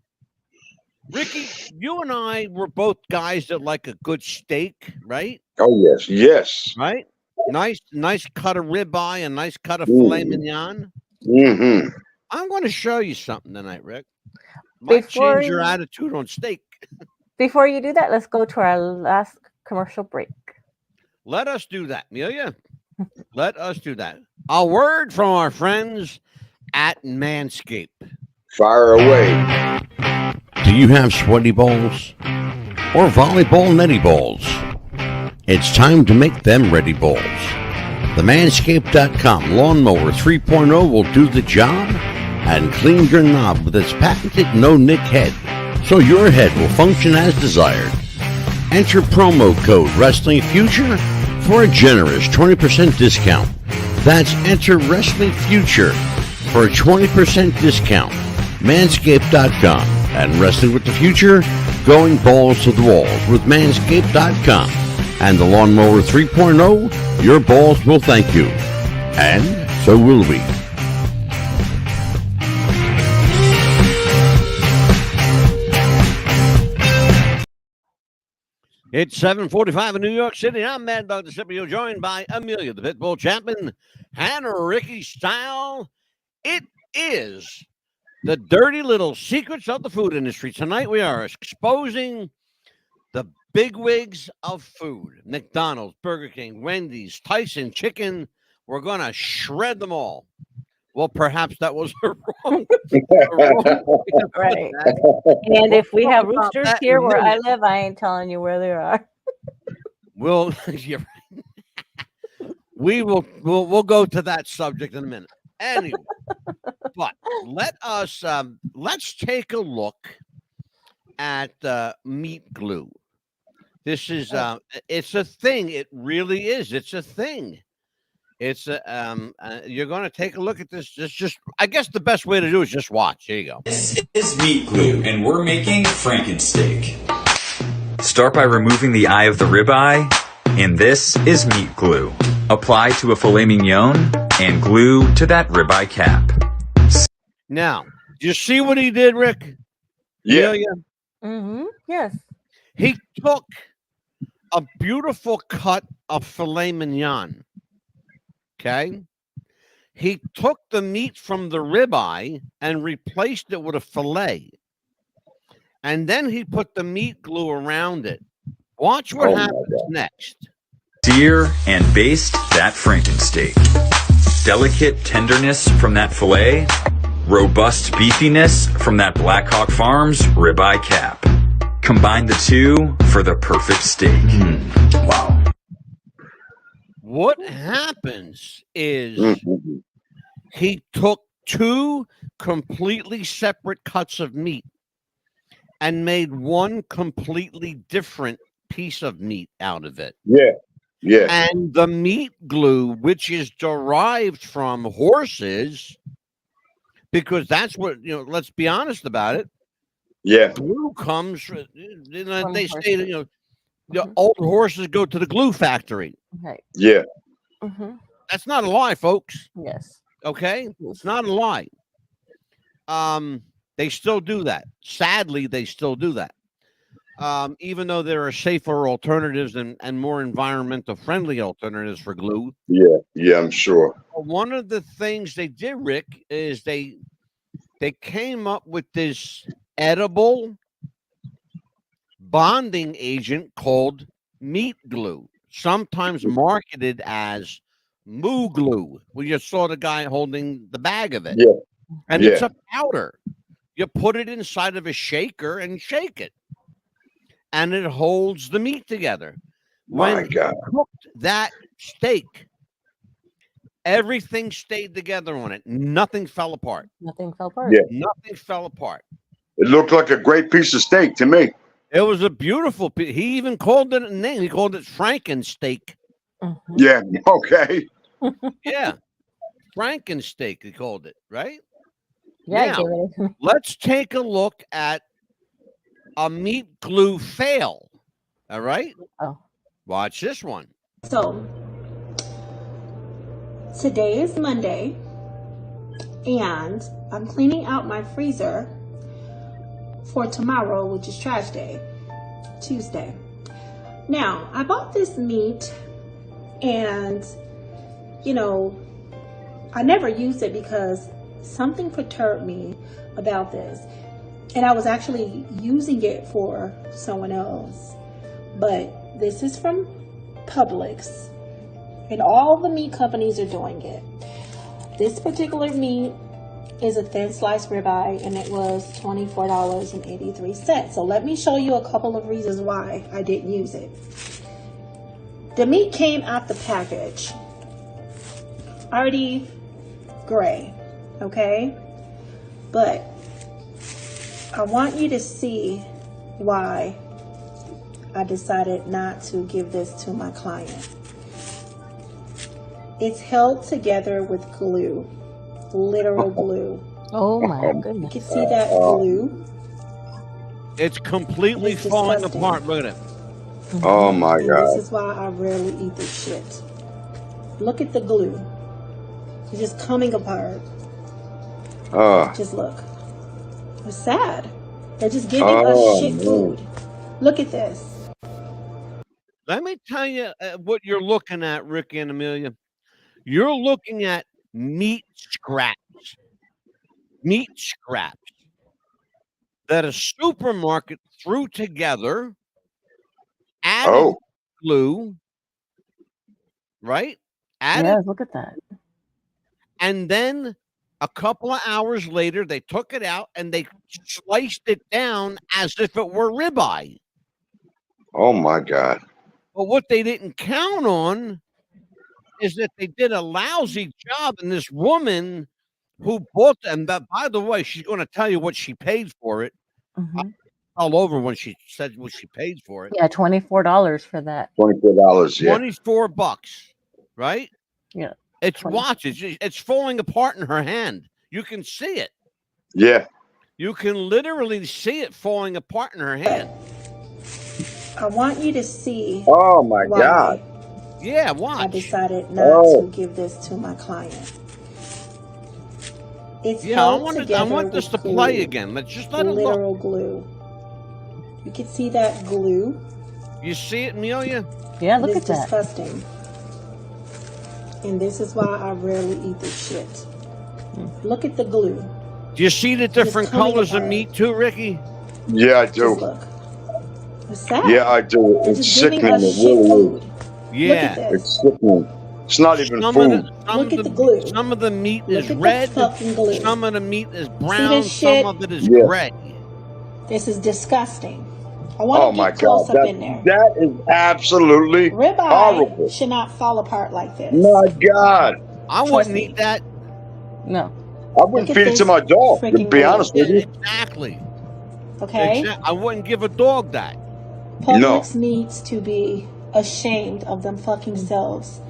Ricky, you and I were both guys that like a good steak, right? Oh yes, yes. Right? Nice cut of ribeye, a nice cut of filet mignon. Mm-hmm. I'm going to show you something tonight, Rick. Might change your attitude on steak. Before you do that, let's go to our last commercial break. Let us do that, Amelia. Let us do that. A word from our friends at Manscaped. Fire away. Do you have sweaty balls or volleyball netty balls? It's time to make them ready balls. The Manscaped.com Lawnmower 3.0 will do the job and clean your knob with its patented no-nick head, so your head will function as desired. Enter promo code Wrestling Future for a generous 20% discount. That's enter Wrestling Future for a 20% discount. Manscaped.com and Wrestling with the Future, going balls to the walls with Manscaped.com and the Lawnmower 3.0. Your balls will thank you, and so will we. It's 7:45 in New York City. I'm Mad Dog DeCipio, joined by Amelia, the Pitbull Chapman, and Ricky Style. It is the dirty little secrets of the food industry. Tonight we are exposing the bigwigs of food. McDonald's, Burger King, Wendy's, Tyson Chicken. We're going to shred them all. Well, perhaps that was a wrong. Right. And if we have roosters here where I live, I ain't telling you where they are. We'll we'll go to that subject in a minute. Anyway, but let's take a look at meat glue. This is it's a thing. It really is. It's a thing. It's you're going to take a look at this. Just I guess the best way to do it is just watch. Here you go. This is meat glue, and we're making Frankensteak. Start by removing the eye of the ribeye, and this is meat glue. Apply to a filet mignon and glue to that ribeye cap. Now, do you see what he did, Rick? Yeah. Mm-hmm. Yes. He took a beautiful cut of filet mignon. Okay. He took the meat from the ribeye and replaced it with a filet. And then he put the meat glue around it. Watch what happens next. Sear and baste that Frankensteak. Delicate tenderness from that filet. Robust beefiness from that Black Hawk Farms ribeye cap. Combine the two for the perfect steak. Wow. What happens is he took two completely separate cuts of meat and made one completely different piece of meat out of it. Yeah. Yeah. And the meat glue, which is derived from horses, because that's what, let's be honest about it. Yeah. Glue comes. You know, From they horses. say, you know, the old horses go to the glue factory. Right. Yeah. That's not a lie, folks. Yes. Okay, it's not a lie. They still do that. Sadly, they still do that. Even though there are safer alternatives and more environmental friendly alternatives for glue. Yeah. Yeah, I'm sure. One of the things they did, Rick, is they came up with this edible bonding agent called meat glue, sometimes marketed as moo glue. We just saw the guy holding the bag of it. Yeah. And Yeah. it's a powder. You put it inside of a shaker and shake it. And it holds the meat together. My When God. he cooked that steak, everything stayed together on it. Nothing fell apart. Nothing fell apart. Yeah. Nothing fell apart. It looked like a great piece of steak to me. It was a beautiful piece. He even called it a name. He called it Frankensteak. Yeah. Okay. Yeah. Frankensteak, he called it, right? Yeah, Now, I gave it. let's take a look at a meat glue fail. All right? Oh. Watch this one. So, today is Monday, and I'm cleaning out my freezer for tomorrow, which is trash day, Tuesday. Now, I bought this meat, and, you know, I never used it because something perturbed me about this. And I was actually using it for someone else. But this is from Publix. And all the meat companies are doing it. This particular meat is a thin sliced ribeye, and it was $24.83. So let me show you a couple of reasons why I didn't use it. The meat came out the package already gray, okay? But I want you to see why I decided not to give this to my client. It's held together with glue, literal glue. Oh my You goodness. can see that glue. It's completely It's falling disgusting. apart. Look at it. Oh my And God. this is why I rarely eat this shit. Look at the glue. It's just coming apart. Just look. It's sad. They're just giving us shit food. Look at this. Let me tell you what you're looking at, Rick and Amelia. You're looking at meat scraps. Meat scraps that a supermarket threw together, added glue, right? Added, Yeah, look at that. and then a couple of hours later, they took it out and they sliced it down as if it were ribeye. Oh my God. But what they didn't count on is that they did a lousy job, and this woman who bought them, that, by the way, she's going to tell you what she paid for it. All over when she said what she paid for it. Yeah, $24 for that. $24. Yeah. $24, right? Yeah. It's watch. It's falling apart in her hand. You can see it. Yeah. You can literally see it falling apart in her hand. I want you to see. Oh my why God. Yeah, watch. I decided not to give this to my client. It's held I together want this with to play glue, again. Let's just let it look. literal glue. You can see that glue. You see it, Amelia? Yeah, look It at is that. disgusting. And this is why I rarely eat this shit. Look at the glue. Do you see the different coming colors of apart. meat too, Ricky? Yeah, I Just do. look. It's sad. Yeah, I do. They're It's just giving sickening. us It shit really food. is. Yeah. Look at this. It's sickening. It's not even Some food. Look at the glue. Some of the meat Look is at the red. fucking glue. Some of the meat is See brown. this shit? Some of it is Yeah. gray. This is disgusting. I want Oh to my get close God. up in there. That is absolutely Ribeye horrible. should not fall apart like this. My God. I wouldn't eat that. No. I wouldn't Look at feed it to this my dog, to freaking be glue. honest with you. Exactly. Okay? I wouldn't give a dog that. Publix needs to be ashamed of them fucking selves.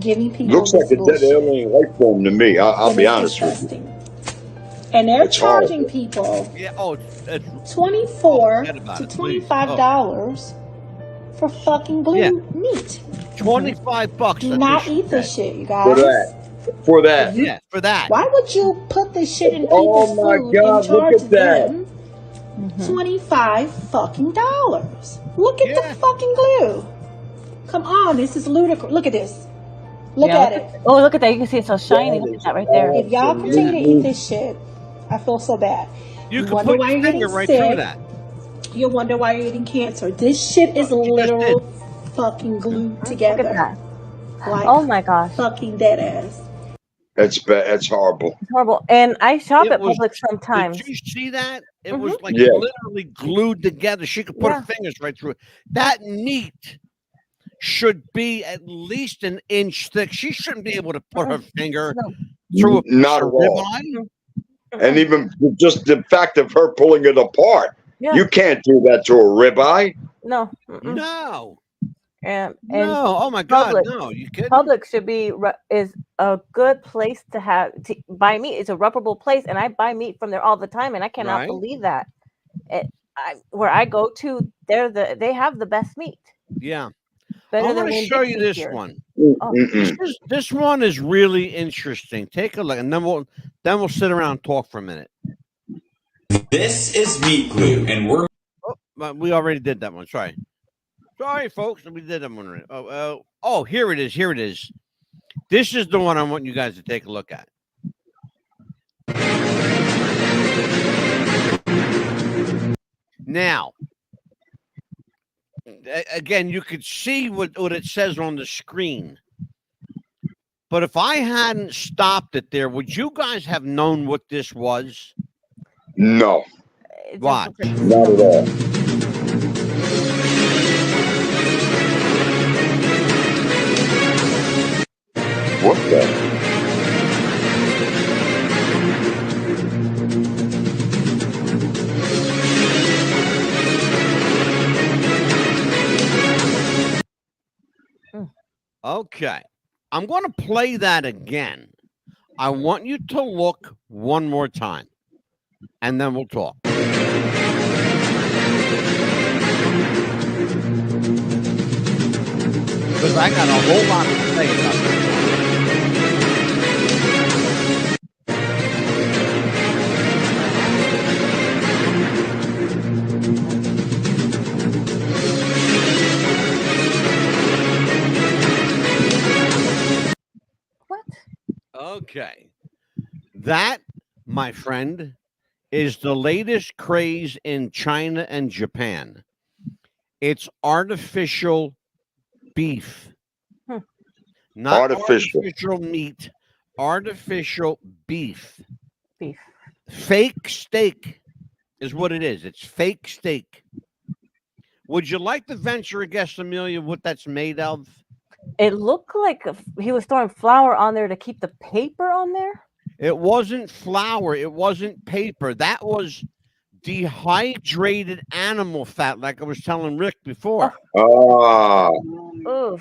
Giving people Looks like this a dead bullshit. alien life form to me. I'll And be it's honest with you. disgusting. And they're It's charging horrible. people Yeah. Oh, it's $24 forget about to it, please. $25 for fucking blue meat. $25. Do That's not a eat this shit, you guys. For that. For that. If you, Yeah, for that. why would you put this shit in Oh people's my food and God, look charge at that. them $25 fucking dollars? Look at the fucking glue. Come on, this is ludicrous. Look at this. Look at it. Oh, look at that. You can see it's so shiny. Look at that right there. If y'all continue to eat this shit, I feel so bad. You can wonder put why your you're finger getting right sick. through that. You wonder why you're getting cancer. This shit is literal fucking glued together. Look at that. Like, Oh my gosh. fucking dead ass. It's bad. It's horrible. It's horrible. And I shop at was- Publix sometimes. Did you see that? It was like Yeah. literally glued together. She could put her fingers right through it. That meat should be at least an inch thick. She shouldn't be able to put her finger through a piece Not of at all. ribeye. And even just the fact of her pulling it apart. Yeah. You can't do that to a ribeye. No. No. And No. Oh my God. Publix, No. You kidding? Publix should be is a good place to have to buy meat. It's a reputable place, and I buy meat from there all the time, and I cannot Right. believe that. Where I go to, they have the best meat. Yeah. Better I than want to Winn show you Dixie this here. one. Oh. This one is really interesting. Take a look, and then we'll sit around and talk for a minute. This is meat glue, and we're But we already did that one. Sorry, folks. We did that one. Already. Oh, here it is. Here it is. This is the one I want you guys to take a look at. Now, again, you could see what it says on the screen. But if I hadn't stopped it there, would you guys have known what this was? No. Watch. Not at all. What the? Okay. I'm going to play that again. I want you to look one more time, and then we'll talk. Because I got a whole lot to say about this. Okay. That, my friend, is the latest craze in China and Japan. It's artificial beef. Not artificial meat, artificial beef. Beef. Fake steak is what it is. It's fake steak. Would you like to venture a guess, Amelia, what that's made of? It looked like he was throwing flour on there to keep the paper on there. It wasn't flour. It wasn't paper. That was dehydrated animal fat, like I was telling Rick before.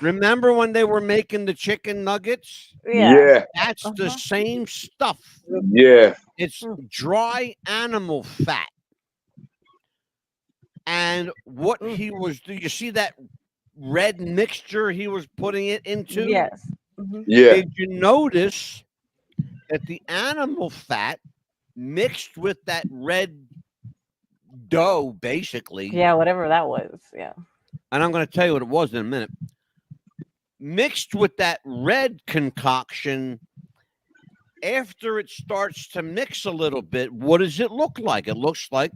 Remember when they were making the chicken nuggets? Yeah. That's the same stuff. Yeah. It's dry animal fat. And what he was, do you see that red mixture he was putting it into? Yes. Yeah. Did you notice that the animal fat mixed with that red dough, basically? Yeah, whatever that was. Yeah. And I'm going to tell you what it was in a minute. Mixed with that red concoction, after it starts to mix a little bit, what does it look like? It looks like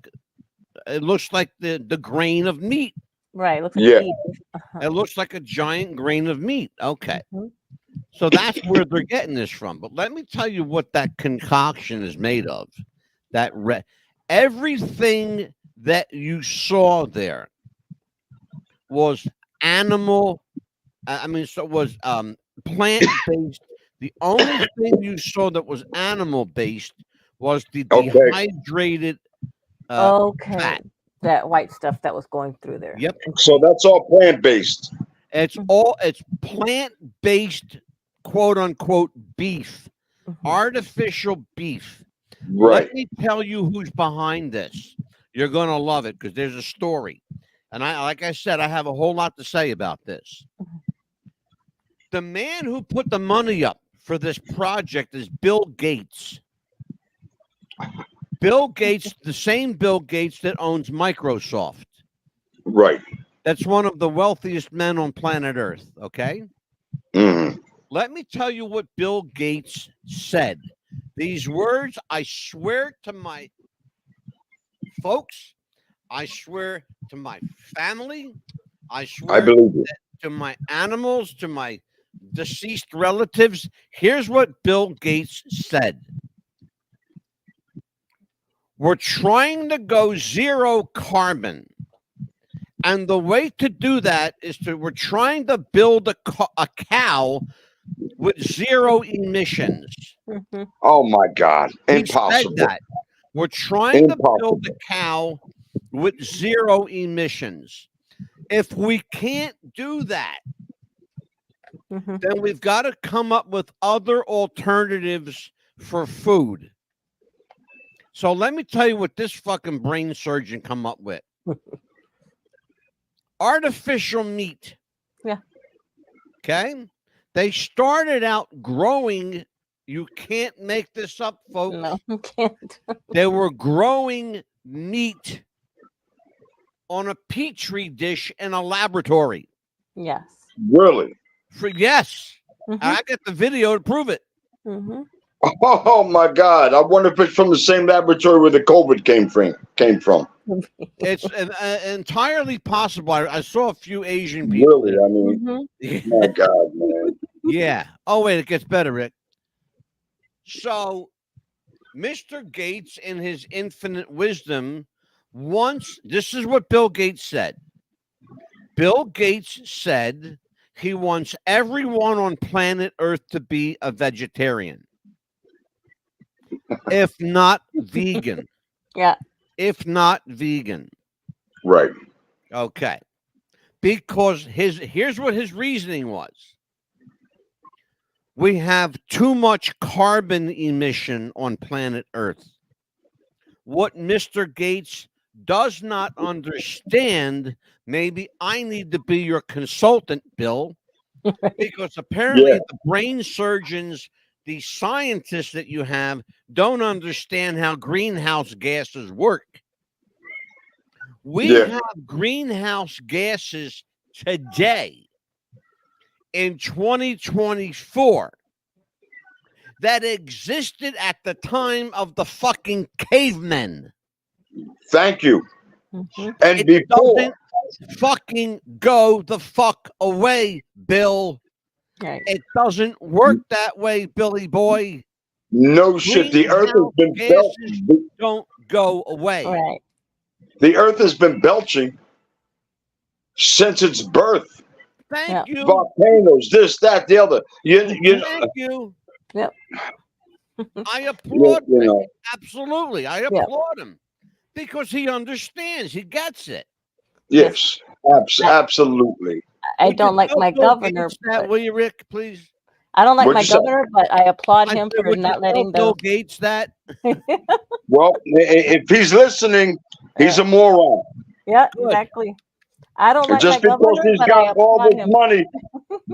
the grain of meat. Right. It looks like meat. It looks like a giant grain of meat. Okay. So that's where they're getting this from. But let me tell you what that concoction is made of. That everything that you saw there was animal. So it was plant-based. The only thing you saw that was animal-based was the dehydrated fat. That white stuff that was going through there. Yep. So that's all plant-based. It's plant-based, quote unquote, beef, artificial beef. Right. Let me tell you who's behind this. You're going to love it because there's a story. And like I said, I have a whole lot to say about this. The man who put the money up for this project is Bill Gates. Bill Gates, the same Bill Gates that owns Microsoft. Right. That's one of the wealthiest men on planet Earth, okay? Mm-hmm. Let me tell you what Bill Gates said. These words, I swear to my folks, I swear to my family, I swear believe you. to my animals, to my deceased relatives. Here's what Bill Gates said. We're trying to go zero carbon. And the way to do that is we're trying to build a cow with zero emissions. Oh my God. He Impossible. said that. We're trying to build a cow with zero emissions. If we can't do that, then we've got to come up with other alternatives for food. So let me tell you what this fucking brain surgeon come up with. Artificial meat. Yeah. Okay. They started out growing. You can't make this up, folks. No, you can't. They were growing meat on a petri dish in a laboratory. Yes. Really? Yes. I got the video to prove it. Oh my God. I wonder if it's from the same laboratory where the COVID came from. It's entirely possible. I saw a few Asian people. Really? I mean, my God, man. Yeah. Oh, wait, it gets better, Rick. So, Mr. Gates, in his infinite wisdom, this is what Bill Gates said. Bill Gates said he wants everyone on planet Earth to be a vegetarian, if not vegan. Yeah. If not vegan. Right. Okay. Because here's what his reasoning was. We have too much carbon emission on planet Earth. What Mr. Gates does not understand, maybe I need to be your consultant, Bill, because apparently the brain surgeons, the scientists that you have, don't understand how greenhouse gases work. We have greenhouse gases today in 2024 that existed at the time of the fucking cavemen. Thank you. And it before doesn't fucking go the fuck away, Bill. Right. It doesn't work that way, Billy boy. No shit. The earth has been belching. Don't go away. Right. The earth has been belching since its birth. Thank you. Volcanoes, this, that, the other. Thank you. Yep. I applaud You know. Rick. Absolutely. I applaud him because he understands. He gets it. Yes, absolutely. I don't like my governor. That, will you, Rick, please? I don't like What'd my you say? governor, but I applaud him said, for would you not tell letting Bill the. Gates that. Well, if he's listening, he's a moron. Yeah, exactly. I don't like Just my because governor, he's but I got all applaud this him. money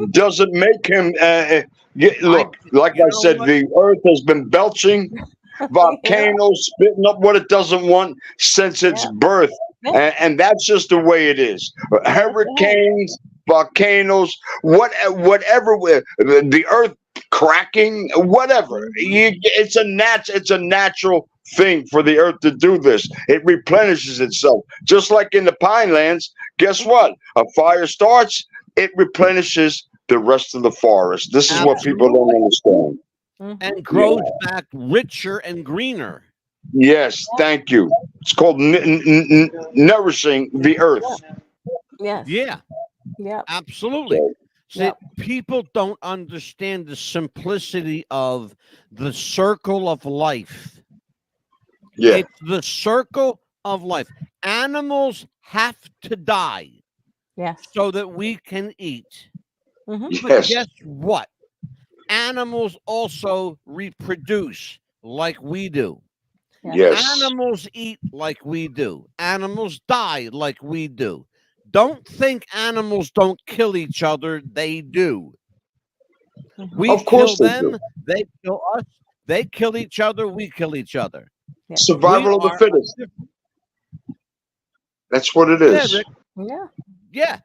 doesn't make him. Look, like I said, the earth has been belching, volcanoes spitting up what it doesn't want since its birth. And that's just the way it is. Hurricanes, volcanoes, whatever, the earth cracking, whatever. It's a natural thing for the earth to do this. It replenishes itself. Just like in the Pinelands, guess what? A fire starts, it replenishes the rest of the forest. This is what people don't understand. And grows back richer and greener. Yes, thank you. It's called nourishing the earth. Yes. Yeah. Yeah. Absolutely. See, people don't understand the simplicity of the circle of life. Yeah. It's the circle of life. Animals have to die so that we can eat. But guess what? Animals also reproduce like we do. Yes. Animals eat like we do. Animals die like we do. Don't think animals don't kill each other. They do. We Of kill course they do. them. They kill us. They kill each other. We kill each other. We Survival of the are fittest. That's what it yeah, is. Rick. Yeah. Yeah.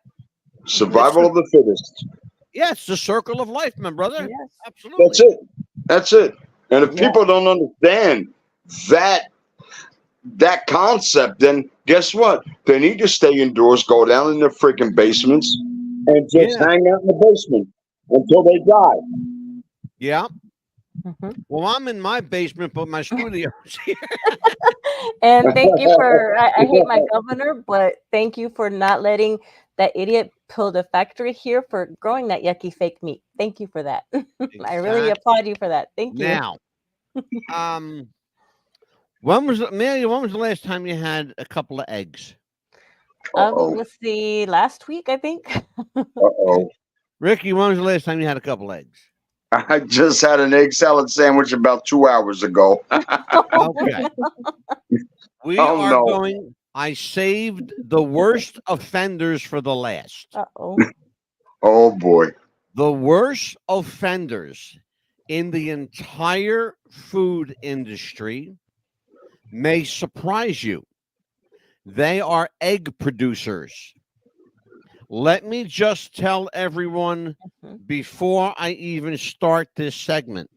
Survival of the fittest. Yeah, it's the circle of life, my brother. Yes. Absolutely. That's it. That's it. And if Yeah. people don't understand that concept, then guess what? They need to stay indoors, go down in their freaking basements, and just hang out in the basement until they die. Yeah. Mm-hmm. Well, I'm in my basement, but my studio's here. And thank you for, I hate my governor, but thank you for not letting that idiot build a factory here for growing that yucky fake meat. Thank you for that. I really applaud you for that. Thank you. Now, when was Amelia? When was the last time you had a couple of eggs? Let's see, last week, I think. Uh-oh. Ricky, when was the last time you had a couple eggs? I just had an egg salad sandwich about 2 hours ago. Okay. We Oh, are no. going. I saved the worst offenders for the last. Uh-oh. Oh, boy. The worst offenders in the entire food industry may surprise you. They are egg producers. Let me just tell everyone before I even start this segment.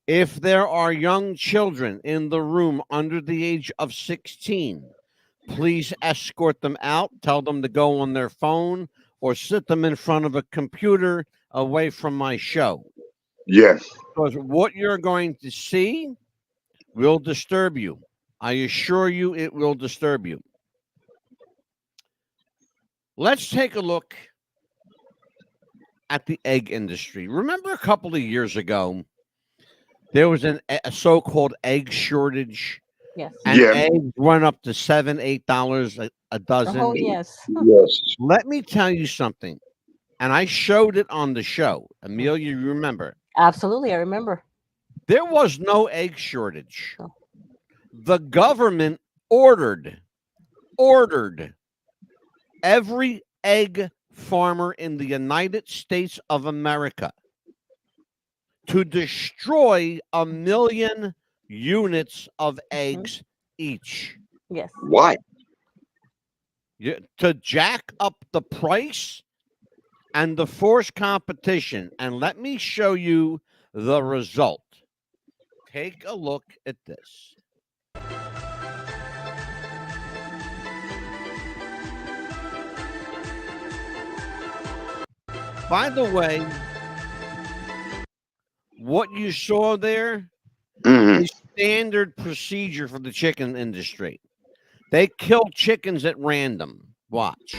If there are young children in the room under the age of 16, please escort them out. Tell them to go on their phone or sit them in front of a computer away from my show. Yes. Because what you're going to see will disturb you. I assure you it will disturb you. Let's take a look at the egg industry. Remember a couple of years ago, there was a so-called egg shortage. Yes. And Yeah. eggs went up to $7-8 a dozen. Oh, yes. Yes. Let me tell you something. And I showed it on the show. Amelia, you remember. Absolutely, I remember. There was no egg shortage. The government ordered every egg farmer in the United States of America to destroy 1 million units of eggs each. Yes. Why? To jack up the price and the forced competition. And let me show you the result. Take a look at this. By the way, what you saw there is standard procedure for the chicken industry. They kill chickens at random. Watch.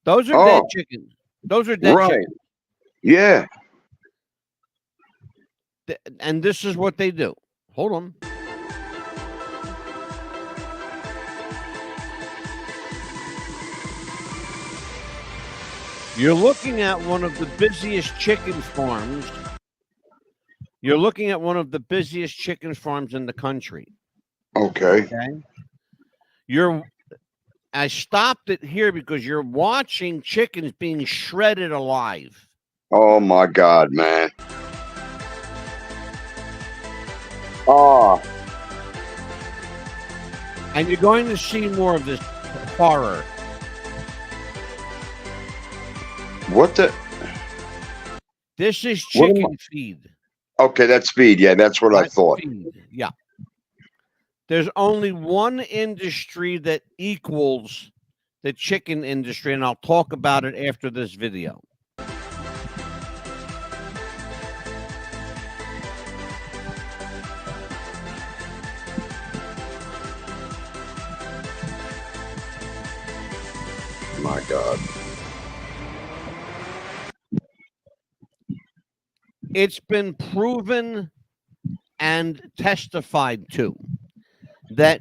Those are dead chickens. Those are dead chickens. Yeah. And this is what they do. Hold on. You're looking at one of the busiest chicken farms. You're looking at one of the busiest chicken farms in the country. Okay. I stopped it here because you're watching chickens being shredded alive. Oh, my God, man. Oh. And you're going to see more of this horror. What the? This is chicken feed. Okay, that's feed. Yeah, that's what I thought. Feed. Yeah. There's only one industry that equals the chicken industry, and I'll talk about it after this video. My God. It's been proven and testified to that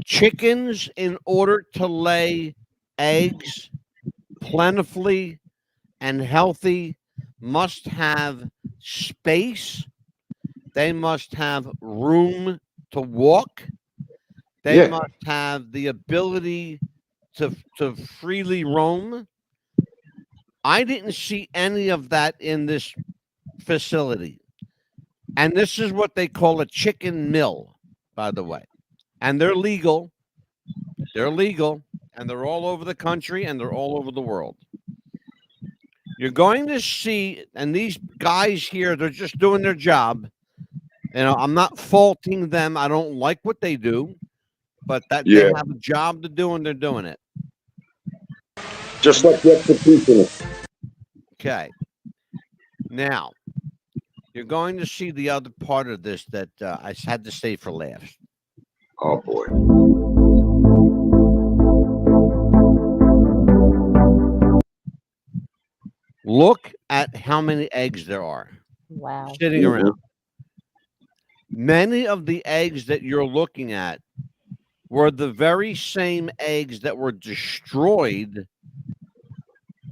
chickens, in order to lay eggs plentifully and healthy, must have space They must have room to walk. They must have the ability to freely roam. I didn't see any of that in this facility. And this is what they call a chicken mill, by the way. And they're legal. They're legal. And they're all over the country and they're all over the world. You're going to see, and these guys here, they're just doing their job. I'm not faulting them. I don't like what they do, but they have a job to do and they're doing it. Just like the executioner. Okay. Now, you're going to see the other part of this that I had to say for laughs. Oh, boy. Look at how many eggs there are. Wow. Sitting around. Many of the eggs that you're looking at were the very same eggs that were destroyed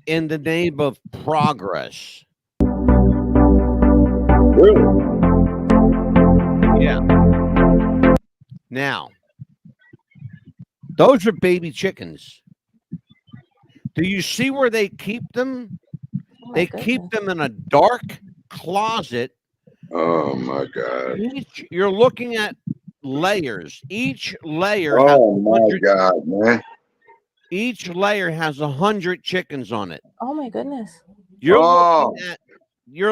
in the name of progress. Really? Yeah. Now, those are baby chickens. Do you see where they keep them? They keep them in a dark closet. Oh, my God. You're looking at layers. Each layer Oh, has my God, man. Each layer has 100 chickens on it. Oh my goodness. You're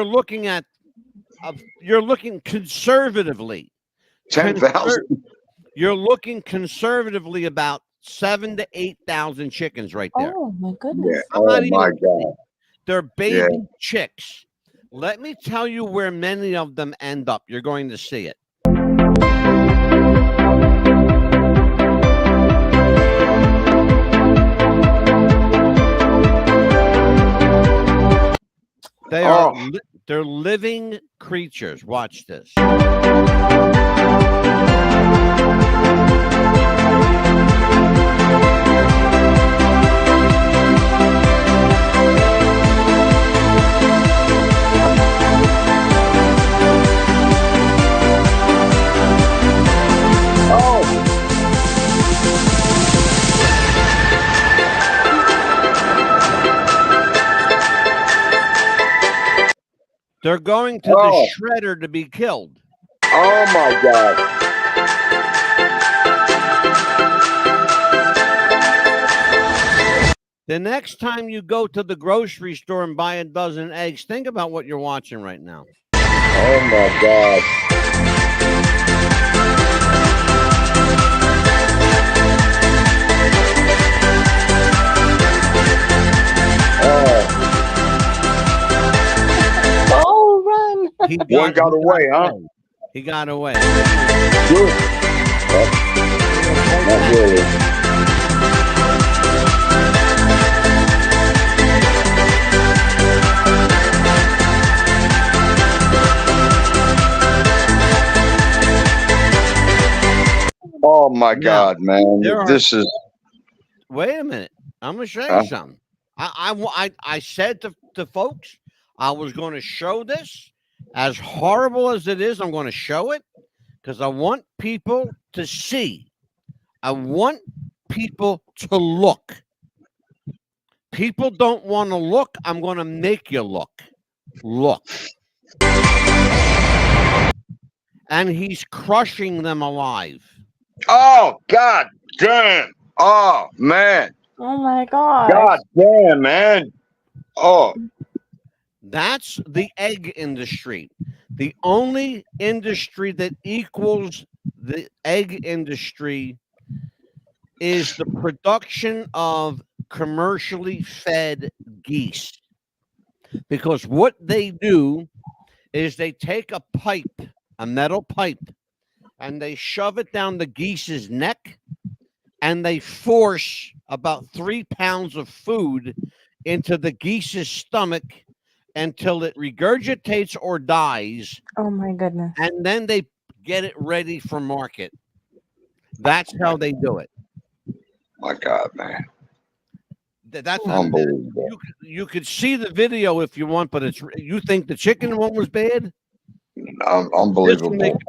looking conservatively. 10,000. You're looking conservatively about 7,000 to 8,000 chickens right there. Oh my goodness. Yeah. Oh my God. They're baby chicks. Let me tell you where many of them end up. You're going to see it. They're living creatures. Watch this. They're going to the shredder to be killed. Oh my God. The next time you go to the grocery store and buy a dozen eggs, think about what you're watching right now. Oh my God. Oh, run. One got away, huh? He got away. Good. Not really. Oh my God, man! This is. Wait a minute. I'm going to show you something. I said to folks, I was going to show this. As horrible as it is, I'm going to show it because I want people to see. I want people to look. People don't want to look. I'm going to make you look. Look. And he's crushing them alive. Oh, God damn. Oh, man. Oh, my God. God damn, man. Oh. That's the egg industry. The only industry that equals the egg industry is the production of commercially fed geese. Because what they do is they take a pipe, a metal pipe, and they shove it down the geese's neck, and they force about 3 pounds of food into the geese's stomach until it regurgitates or dies. Oh my goodness. And then they get it ready for market. That's how they do it. My God, man. That's unbelievable. You could see the video if you want, but you think the chicken one was bad? Unbelievable.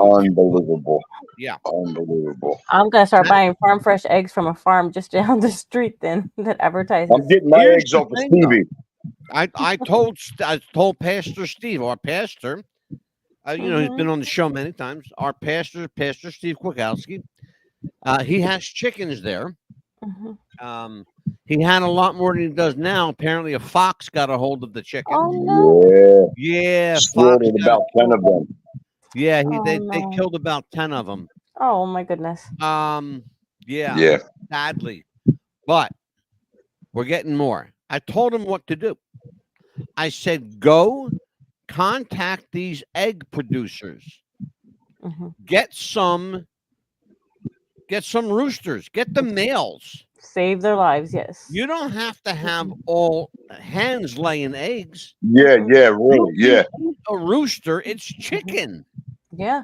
Unbelievable. Yeah. Unbelievable. I'm gonna start buying farm fresh eggs from a farm just down the street then that advertises. I'm getting my eggs off of Stevie. I told Pastor Steve, our pastor, he's been on the show many times. Our pastor, Pastor Steve Kwiatkowski, he has chickens there. He had a lot more than he does now. Apparently, a fox got a hold of the chicken. Oh no! Yeah, Slaughtered about 10 of them. Yeah, Oh, they no. killed about 10 of them. Oh my goodness. Yeah, sadly, but we're getting more. I told him what to do. I said, go contact these egg producers. Get some roosters. Get the males. Save their lives. Yes. You don't have to have all hens laying eggs. Yeah, really, yeah. A rooster, it's chicken. Yeah.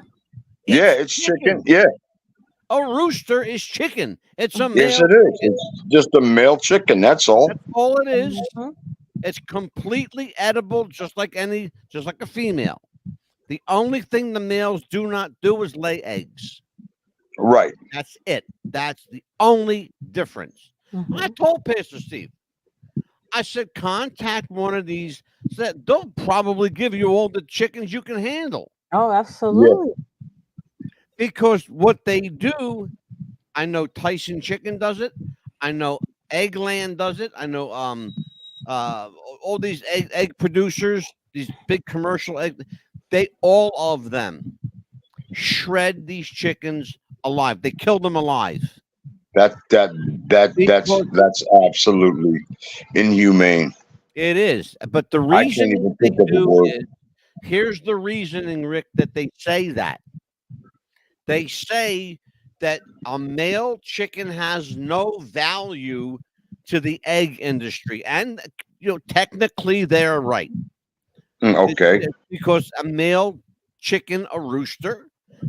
It's chicken. Yeah. A rooster is chicken. It's a male. Yes, it is. It's just a male chicken. That's all. That's all it is. It's completely edible, just like a female. The only thing the males do not do is lay eggs. Right. That's it. That's the only difference. I told Pastor Steve, I said, contact one of these. Said they'll probably give you all the chickens you can handle. Oh, absolutely. Because what they do, I know Tyson Chicken does it. I know Eggland does it. I know all these egg producers, these big commercial egg, all of them shred these chickens alive. They kill them alive. That's absolutely inhumane. It is. But the I can't reason even they think of a do word. is, here's the reasoning, Rick, that they say that. They say that a male chicken has no value to the egg industry. And, technically they're right. Okay. It's because a male chicken, a rooster,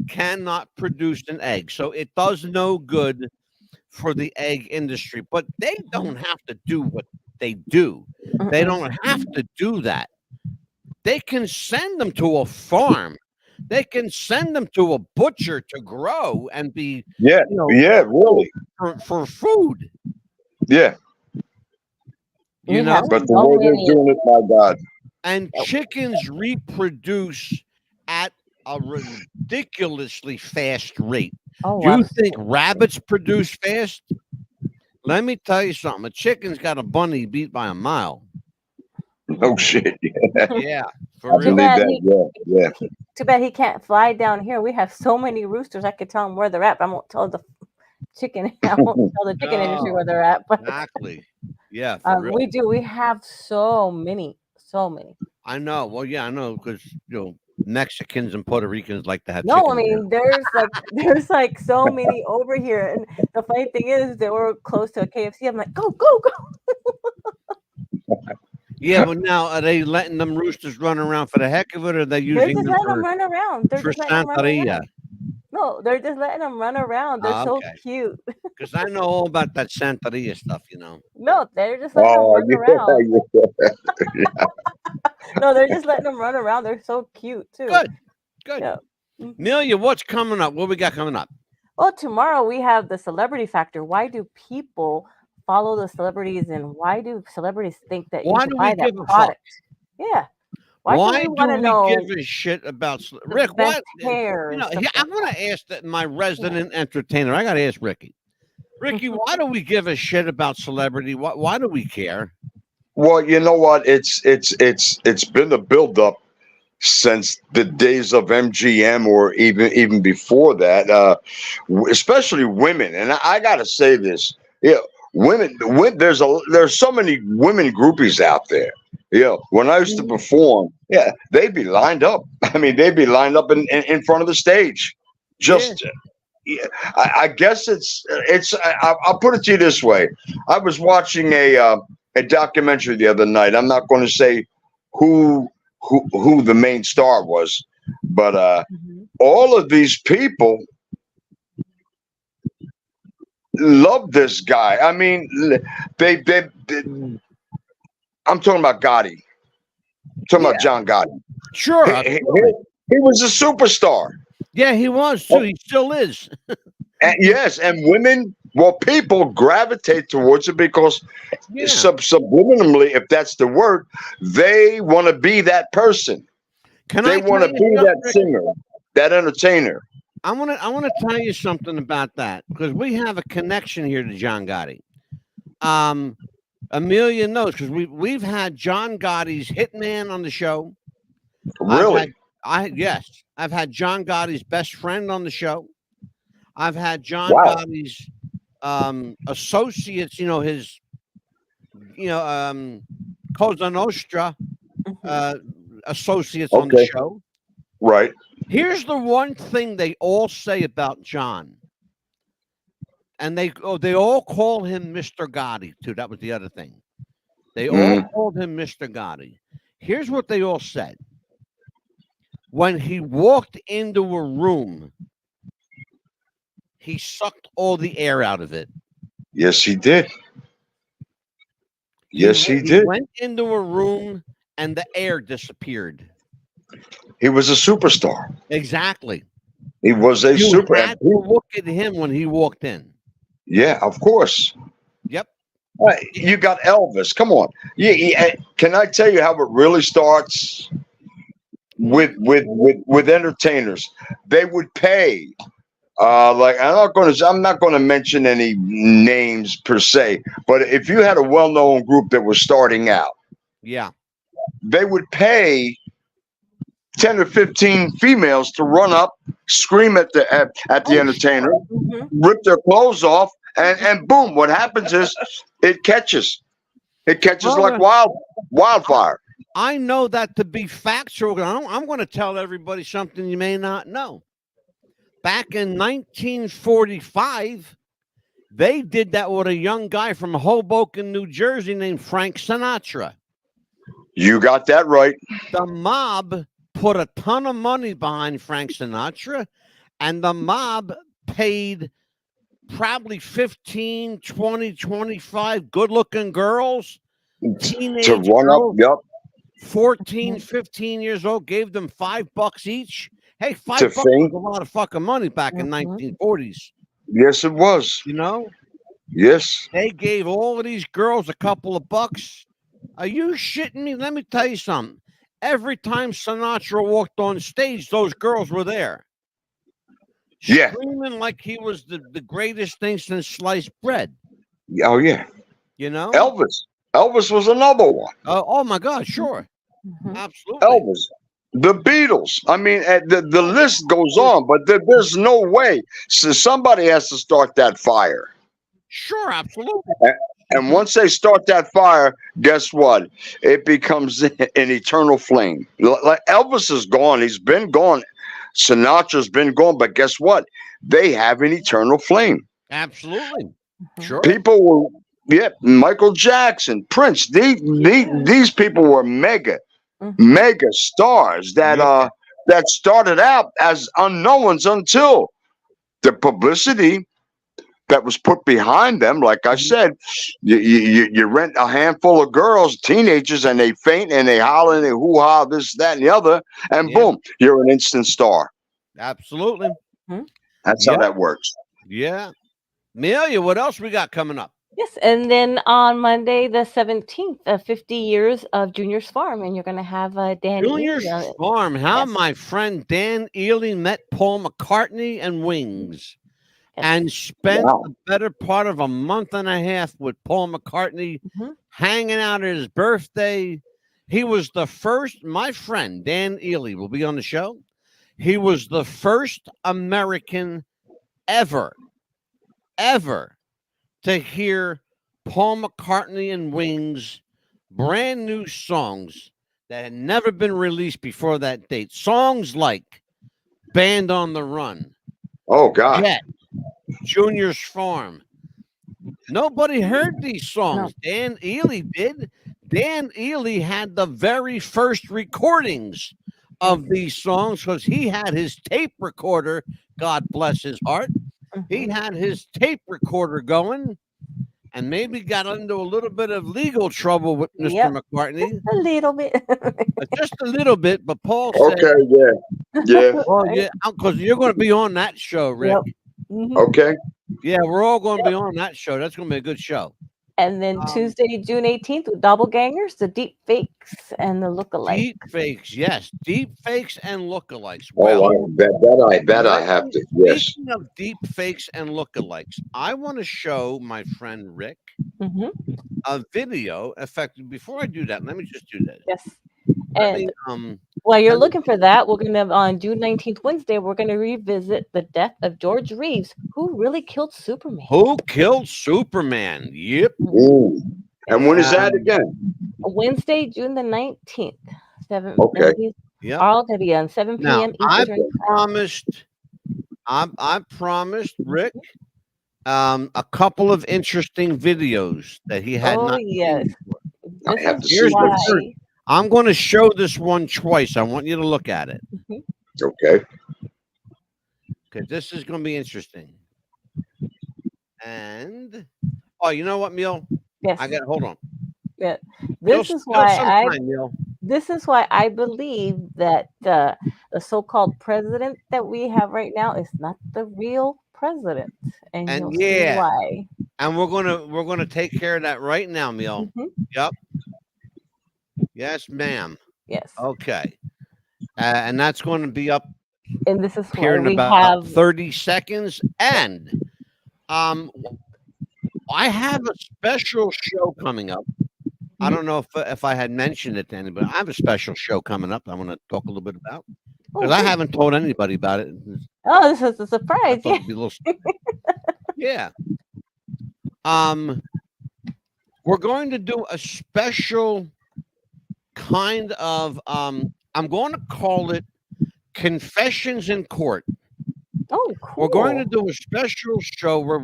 cannot produce an egg. So it does no good for the egg industry. But they don't have to do what they do. They don't have to do that. They can send them to a farm. They can send them to a butcher to grow and be really for food. Yeah. But the way they're doing it, my God. And chickens reproduce at a ridiculously fast rate. Oh, You think rabbits produce fast? Let me tell you something. A chicken's got a bunny beat by a mile. No shit. Yeah, I believe that. Yeah. Too bad he can't fly down here. We have so many roosters. I could tell him where they're at, but I won't tell the chicken. I won't tell the chicken industry where they're at. But exactly. Yeah. we do. We have so many. I know. Well, yeah, I know because Mexicans and Puerto Ricans like to have. No, chicken I mean there's like so many over here, and the funny thing is they were close to a KFC. I'm like, go. Yeah, but now are they letting them roosters run around for the heck of it, or are they They're using just them letting them run around. They're for just letting them run Santeria? around. No, they're just letting them run around. They're so Okay. cute. Because I know all about that Santeria stuff, No, they're just letting them run around. No, they're just letting them run around. They're so cute too. Good. Yeah. Amelia, what's coming up? What we got coming up? Well, tomorrow we have the celebrity factor. Why do people follow the celebrities, and why do celebrities think that Why you do should buy we that give a product? Yeah. Why do we want to know give a shit about Rick? best What? hair? and stuff I'm going to ask that my resident entertainer. I got to ask Ricky. Ricky, why do we give a shit about celebrity? Why do we care? Well, you know what? It's been a buildup since the days of MGM, or even before that. Especially women, and I got to say this. Yeah, women. There's so many women groupies out there. Yeah, when I used to perform, they'd be lined up. I mean, they'd be lined up in front of the stage. Just, I guess it's. I'll put it to you this way. I was watching a documentary the other night. I'm not going to say who the main star was, but all of these people love this guy. I mean, they I'm talking about Gotti. I'm talking about John Gotti. Sure. He was a superstar. Yeah, he was too. He still is. And yes, and women, well, people gravitate towards it because subliminally, if that's the word, they want to be that person. They want to be that singer, that entertainer. I want to tell you something about that because we have a connection here to John Gotti. Amelia knows because we've had John Gotti's hitman on the show. Really? I've had John Gotti's best friend on the show. I've had John Gotti's associates, his Cosa Nostra associates on the show. Right. Here's the one thing they all say about John. And they all call him Mr. Gotti, too. That was the other thing. They all called him Mr. Gotti. Here's what they all said. When he walked into a room, he sucked all the air out of it. Yes, he did. Yes, he did. He went into a room and the air disappeared. He was a superstar. Exactly. He was a super. You had to look at him when he walked in. Yeah, of course. Yep. You got Elvis. Come on. Can I tell you how it really starts with entertainers? They would pay. Like I'm not going to mention any names per se, but if you had a well-known group that was starting out, they would pay 10 or 15 females to run up, scream at the entertainer, rip their clothes off, and boom! What happens is it catches. It catches like wildfire. I know that to be factual. I'm going to tell everybody something you may not know. Back in 1945, they did that with a young guy from Hoboken, New Jersey named Frank Sinatra. You got that right. The mob put a ton of money behind Frank Sinatra, and the mob paid probably 15, 20, 25 good-looking girls, teenage to run girls, up, 14, 15 years old, gave them $5 each. Hey, $5 was a lot of fucking money back in 1940s. Yes, it was. Yes. They gave all of these girls a couple of bucks. Are you shitting me? Let me tell you something. Every time Sinatra walked on stage, those girls were there. Screaming like he was the greatest thing since sliced bread. Oh, yeah. Elvis was another one. Oh my God, sure. Absolutely. Elvis. The Beatles. I mean, the list goes on, but there's no way. So somebody has to start that fire. Sure, absolutely. And once they start that fire, guess what? It becomes an eternal flame. Like Elvis is gone. He's been gone. Sinatra's been gone. But guess what? They have an eternal flame. Absolutely. Sure. People were, Michael Jackson, Prince. These people were mega stars that started out as unknowns until the publicity that was put behind them. Like I said, you rent a handful of girls, teenagers, and they faint and they holler and they hoo-ha, this, that, and the other, and boom, you're an instant star. Absolutely. That's how that works. Yeah. Amelia, what else we got coming up? Yes, and then on Monday, the 17th, 50 years of Junior's Farm, and you're going to have Dan Junior's Ely. Farm. How my friend Dan Ely met Paul McCartney and Wings. And spent the better part of a month and a half with Paul McCartney hanging out at his birthday. He was the first, my friend, Dan Ely, will be on the show. He was the first American ever to hear Paul McCartney and Wings brand new songs that had never been released before that date. Songs like Band on the Run. Oh, God. Jet, Junior's Farm. Nobody heard these songs. No. Dan Ely did. Dan Ely had the very first recordings of these songs because he had his tape recorder. God bless his heart. He had his tape recorder going. and maybe got into a little bit of legal trouble with Mr. Yep. McCartney. Just a little bit. Just a little bit, but Paul said, Okay, yeah. well, yeah, because you're going to be on that show, Rick. Yep. Mhm. Okay. Yeah, we're all going to be on that show. That's going to be a good show. And then Tuesday, June 18th, with Doppelgangers, the deep fakes and the lookalikes. Deep fakes, yes. Deep fakes and lookalikes. That I have to. Yes. Speaking of deep fakes and lookalikes, I want to show my friend Rick a video. In fact, before I do that, let me just do this. Yes. And while you're looking for that, we're going to, on June 19th, Wednesday, we're going to revisit the death of George Reeves, who really killed Superman. Who killed Superman? Yep. Ooh. And when is that again? Wednesday, June the 19th. 7. Okay. Yep. All to be on 7 Now, p.m. I Eastern. promised Rick a couple of interesting videos that he had not yes. I have to Here's see the this. first. I'm going to show this one twice. I want you to look at it. Okay. Because this is going to be interesting. And, oh, you know what, Neil? Yes. I got hold on. Yeah. This is why I believe that the so-called president that we have right now is not the real president. And you'll see why. And we're gonna take care of that right now, Neil. Yep. Yes, ma'am. Yes. Okay. And that's going to be up and this is here why in about 30 seconds. And I have a special show coming up. I don't know if I had mentioned it to anybody. I have a special show coming up I want to talk a little bit about. Because I haven't told anybody about it. Oh, this is a surprise. Yeah. Yeah. We're going to do a special kind of I'm going to call it Confessions in Court. Oh, cool. We're going to do a special show where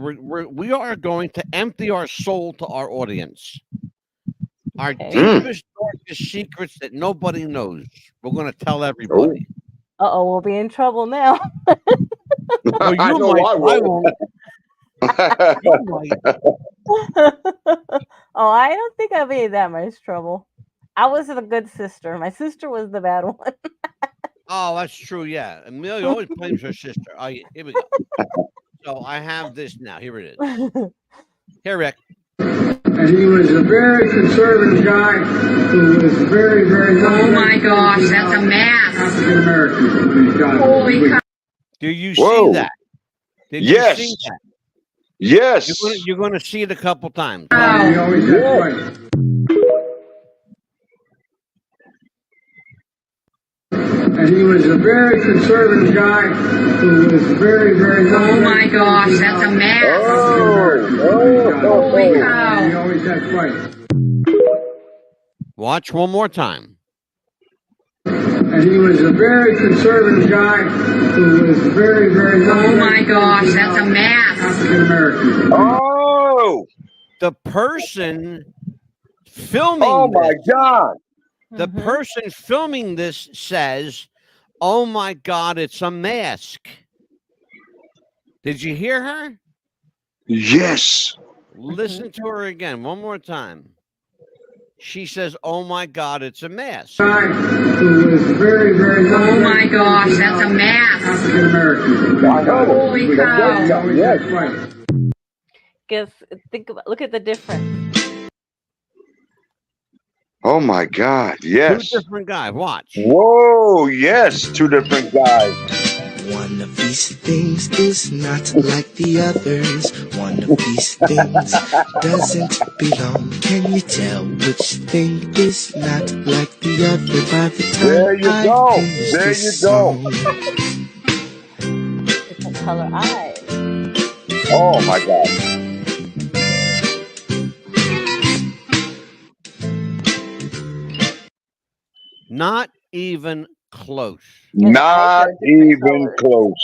we are going to empty our soul to our audience. Our deepest, darkest secrets that nobody knows. We're going to tell everybody. Uh-oh, we'll be in trouble now. Well, I know I won't. Oh, I don't think I'll be in that much trouble. I was the good sister. My sister was the bad one. Oh, that's true. Yeah. Amelia always blames her sister. Oh, yeah. Here we go. So I have this now. Here it is. Here, Rick. And he was a very conservative guy who was very, very... Oh my gosh, that's a mask. African American. Holy cow. Do you see that? Did you see that? Yes. You're going to see it a couple times. He always had right. And he was a very conservative guy who was very, very... Oh my gosh, that's a mask. Holy cow. He always had right. Watch one more time. And he was a very conservative guy who was very, very... Oh my gosh, that's a mask. African American. Oh! The person filming Oh my God. The person filming this says, "Oh my God, it's a mask." Did you hear her? Yes. Listen to her again one more time. She says, "Oh my God, it's a mask." Who was very, very... Oh my gosh, that's a mask. African American. Holy cow. Yes, right. Look at the difference. Oh my God. Yes. Two different guys. Watch. Whoa. Yes. Two different guys. One of these things is not like the others. One of these things doesn't belong. Can you tell which thing is not like the other by the time There you I go. finish There this you song? Different color eyes. Oh my God. Not even close. Not even close.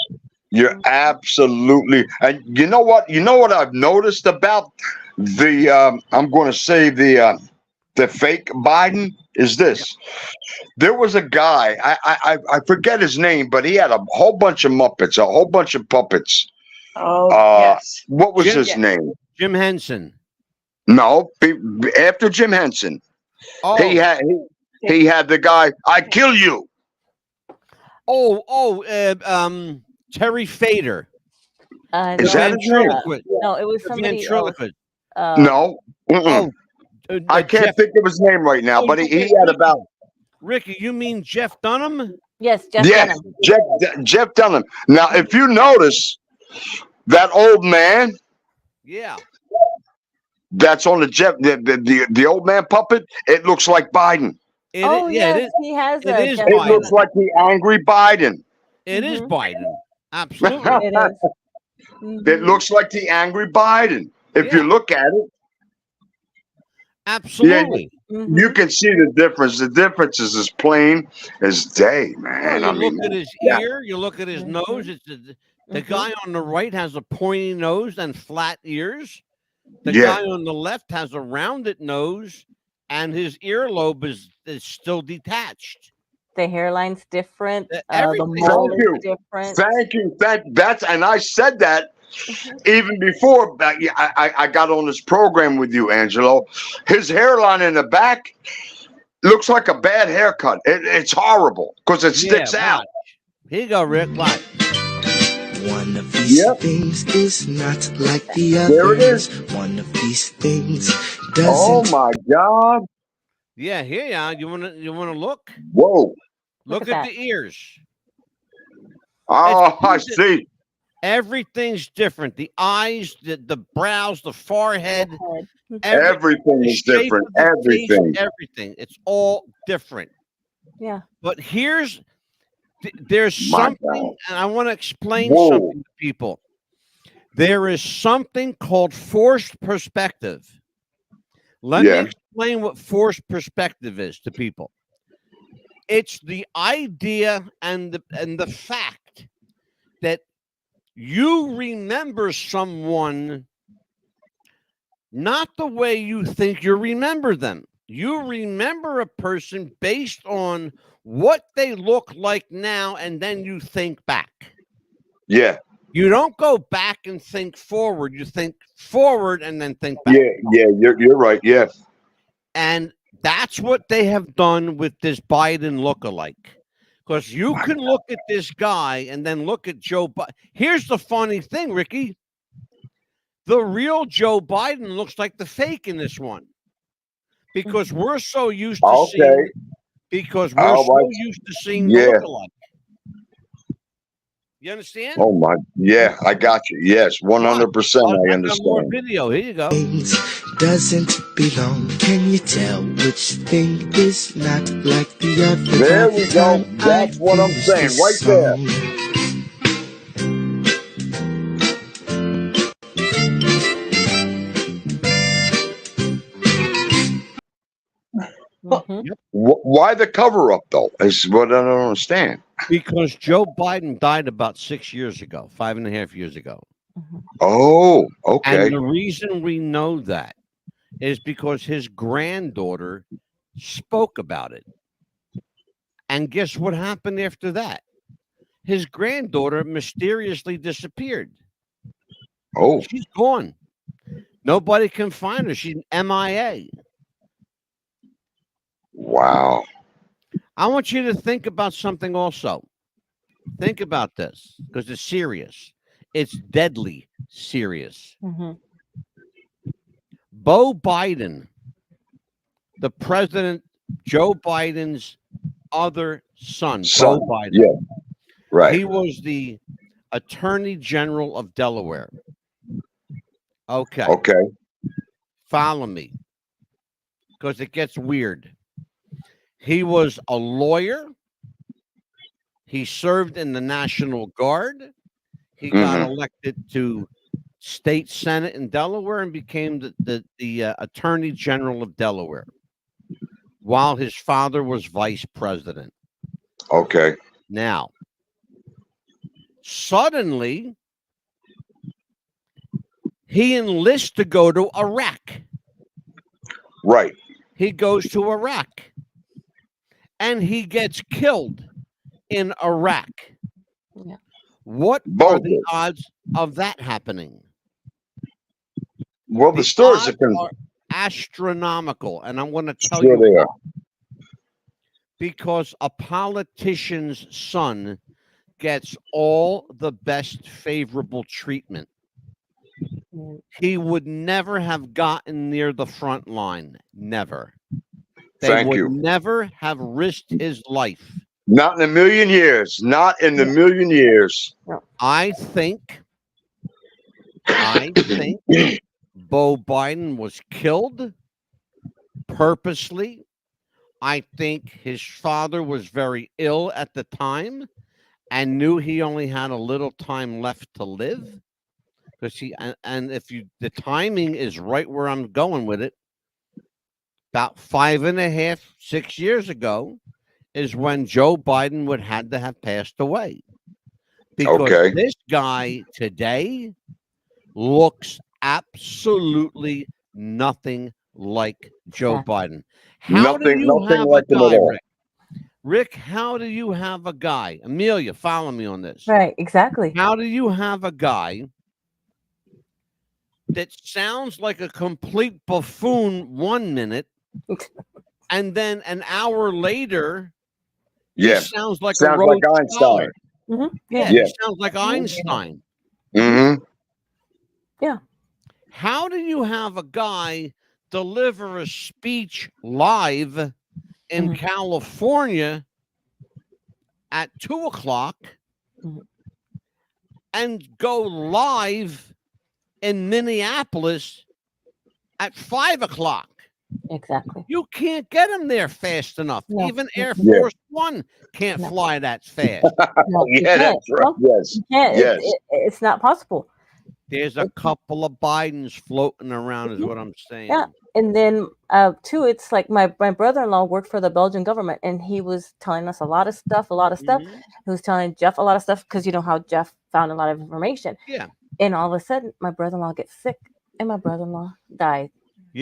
You're absolutely, and you know what? You know what I've noticed about the I'm going to say the fake Biden is this. There was a guy, I forget his name, but he had a whole bunch of Muppets, a whole bunch of puppets. Oh, yes. What was his name? Jim Henson. No, after Jim Henson, Oh, he had the guy. I kill you. Terry Fader. Is that his name? No, it was somebody else. Ventriloquist. No. I can't think of his name right now, but he had about. Ricky, you mean Jeff Dunham? Yes, Jeff Dunham. Jeff Dunham. Mm-hmm. Now, if you notice, that old man. Yeah. That's on the old man puppet. It looks like Biden. It is. He has It looks like the angry Biden. It is Biden. Absolutely. It is. It looks like the angry Biden. If you look at it. Absolutely. Yeah, you can see the difference. The difference is as plain as day, man. You look at his ear, you look at his nose. It's the guy on the right has a pointy nose and flat ears. The guy on the left has a rounded nose, and his earlobe is still detached. The hairline's different. The everything. mole is different. Thank you. That's and I said that even before I got on this program with you, Angelo. His hairline in the back looks like a bad haircut. It's horrible because it sticks out. Here you go, Rick. Watch. One of these things is not like the others. There it is. One of these things doesn't. Oh my God. Yeah, here you are. You wanna look? Whoa. Look at the ears. Oh, I see. Everything's different. The eyes, the brows, the forehead. Everything is different. Everything. Everything. It's all different. Yeah. But there's something, and I want to explain something to people. There is something called forced perspective. Let me explain what forced perspective is to people. It's the idea and the fact that you remember someone not the way you think you remember them. You remember a person based on what they look like now, and then you think back. Yeah. You don't go back and think forward. You think forward and then think back. Yeah, you're right. Yeah. And that's what they have done with this Biden lookalike. Because you can look at this guy and then look at Joe Biden. Here's the funny thing, Ricky. The real Joe Biden looks like the fake in this one. Because we're so used to seeing the lookalike. You understand? Oh my, yeah, I got you. Yes, 100%. I understand. More video. Here you go. Doesn't belong. Can you tell which thing is not like the other? There we go. That's what I'm saying, right there. Why the cover up though? Is what I don't understand. Because Joe Biden died about 6 years ago, 5.5 years ago. Oh, okay. And the reason we know that is because his granddaughter spoke about it. And guess what happened after that? His granddaughter mysteriously disappeared. Oh. She's gone. Nobody can find her. She's MIA. Wow. I want you to think about something also. Think about this because it's serious. It's deadly serious. Beau Biden, the president, Joe Biden's other son, Beau Biden. Yeah, right. He was the Attorney General of Delaware. Okay. Okay. Follow me because it gets weird. He was a lawyer. He served in the National Guard. He got elected to state senate in Delaware and became the Attorney General of Delaware while his father was vice president. Okay. Now, suddenly, he enlists to go to Iraq. Right. He goes to Iraq. And he gets killed in Iraq. Yeah. What are the odds of that happening? Well, the stories are astronomical, and I'm going to tell Sure you they why. are. Because a politician's son gets all the best favorable treatment. He would never have gotten near the front line. Never. They Thank would you. never have risked his life. Not in a million years. Not in a million years. I think Bo Biden was killed purposely. I think his father was very ill at the time and knew he only had a little time left to live. Because the timing is right where I'm going with it. About 5.5, 6 years ago is when Joe Biden would had to have passed away. Because this guy today looks absolutely nothing like Joe Biden. How do you have a guy, Rick? Rick, how do you have a guy? Amelia, follow me on this. Right, exactly. How do you have a guy that sounds like a complete buffoon 1 minute, and then an hour later, he sounds like a Rhodes Scholar. Yeah, he sounds like Einstein. Mm-hmm. Yeah. How do you have a guy deliver a speech live in California at 2:00 and go live in Minneapolis at 5:00? Exactly. You can't get him there fast enough. No. Even Air Force One can't fly that fast. No, you Yeah, can't. that's right. No, Yes. you can't. Yes. It's not possible. There's a couple of Bidens floating around, is what I'm saying. Yeah. And then too, it's like my brother-in-law worked for the Belgian government, and he was telling us a lot of stuff. He was telling Jeff a lot of stuff because you know how Jeff found a lot of information. Yeah. And all of a sudden, my brother-in-law gets sick, and my brother-in-law died.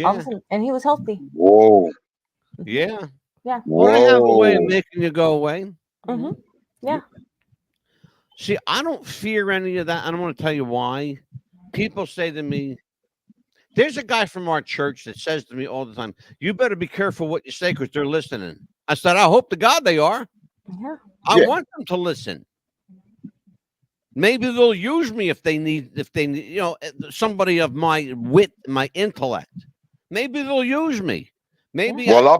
All of Yeah. a sudden, and he was healthy. Whoa. Yeah. Yeah. Well, I have a way of Whoa. making you go away. Mm-hmm. Yeah. See, I don't fear any of that. I don't want to tell you why. People say to me, there's a guy from our church that says to me all the time, you better be careful what you say because they're listening. I said, I hope to God they are. Yeah. I want them to listen. Maybe they'll use me if they need, you know, somebody of my wit, my intellect. Maybe they'll use me. Maybe Well,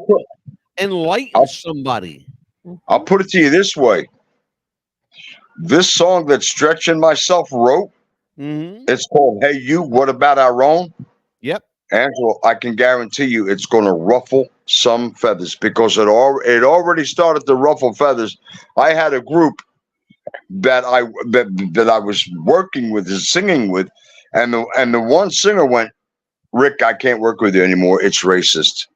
enlighten somebody. I'll put it to you this way. This song that Stretch and myself wrote, it's called Hey You, What About Our Own? Yep. Angela, I can guarantee you it's going to ruffle some feathers because it already started to ruffle feathers. I had a group that I was working with, singing with, and the one singer went, Rick, I can't work with you anymore. It's racist.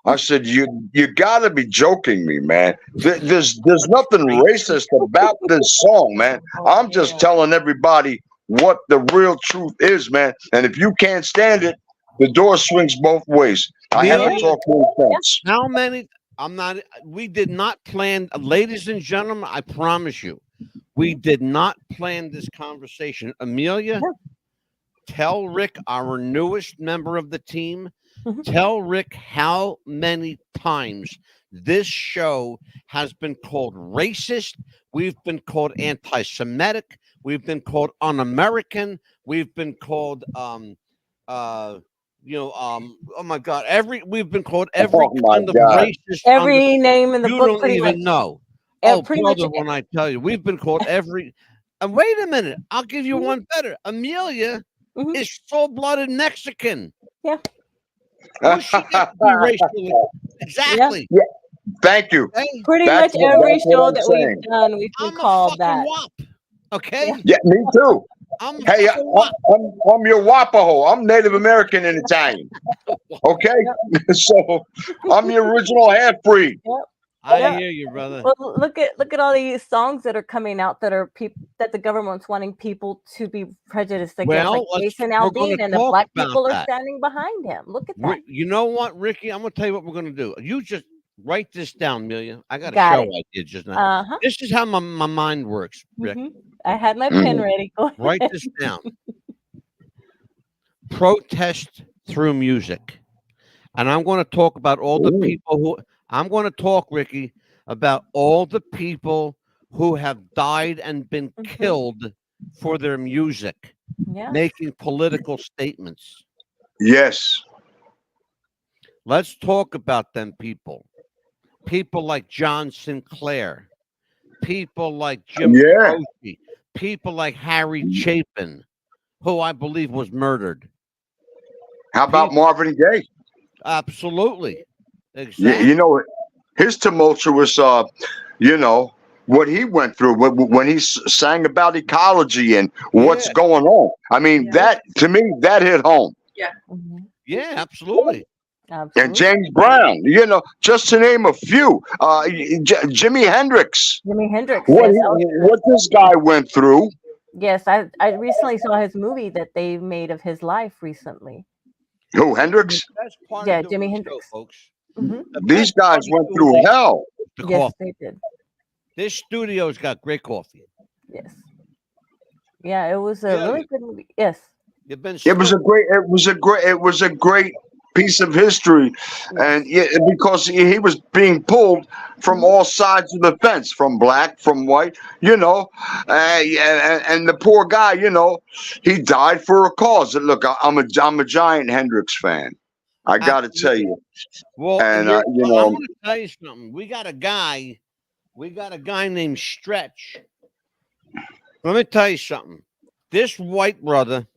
I said, you got to be joking me, man. There's nothing racist about this song, man. I'm just telling everybody what the real truth is, man. And if you can't stand it, the door swings both ways. I haven't talked to him since. How many? We did not plan, ladies and gentlemen, I promise you, we did not plan this conversation. Amelia, tell Rick, our newest member of the team, tell Rick how many times this show has been called racist. We've been called anti-Semitic. We've been called un-American. We've been called, oh my God, we've been called every kind of racist. Every name in the you book, don't pretty even much. know. Oh, brother, when I tell you, we've been called every. And wait a minute, I'll give you one better. Amelia is full-blooded Mexican. Yeah. Who she get to be racially? Exactly. Yeah. Thank you. Pretty That's much what- every that's what show I'm that saying. we've done, we've been called that. WAP. Okay. Yeah, me too. Hey, fucking WAP. I'm your Wapaho. I'm Native American and Italian. Okay, so I'm the original half breed. I hear you, brother. Well, look at all these songs that are coming out that are that the government's wanting people to be prejudiced against, Well, like Jason we're gonna Aldean, and the talk black about people are that. standing behind him. Look at that. You know what, Ricky? I'm gonna tell you what we're gonna do. You just write this down, Amelia. I got a Got show it. idea just now. Uh-huh. This is how my mind works, Rick. I had my pen ready. Go Write ahead. this down. Protest through music. And I'm going to talk about all the people who I'm going to talk, Ricky, about all the people who have died and been killed for their music, making political statements. Yes. Let's talk about them people. People like John Sinclair, people like Jim Croce, people like Harry Chapin, who I believe was murdered. How about Marvin Gaye? Absolutely. Exactly. You know, his tumultuous, you know, what he went through when he sang about ecology and what's going on. I mean, that to me, that hit home. Yeah. Yeah, absolutely. And James Brown, you know, just to name a few. Jimi Hendrix. Jimi Hendrix. What this guy went through. Yes, I recently saw his movie that they made of his life recently. Who, Hendrix? Yeah, Jimi Hendrix. Folks. These guys went through hell. Yes, they did. This studio's got great coffee. Yes. Yeah, it was a really good movie. Yes. It was a great piece of history, and because he was being pulled from all sides of the fence, from black, from white, you know, and the poor guy, you know, he died for a cause. And look, I'm a giant Hendrix fan. I got to tell you. Well, and you you know, I'm going to tell you something. We got a guy named Stretch. Let me tell you something. This white brother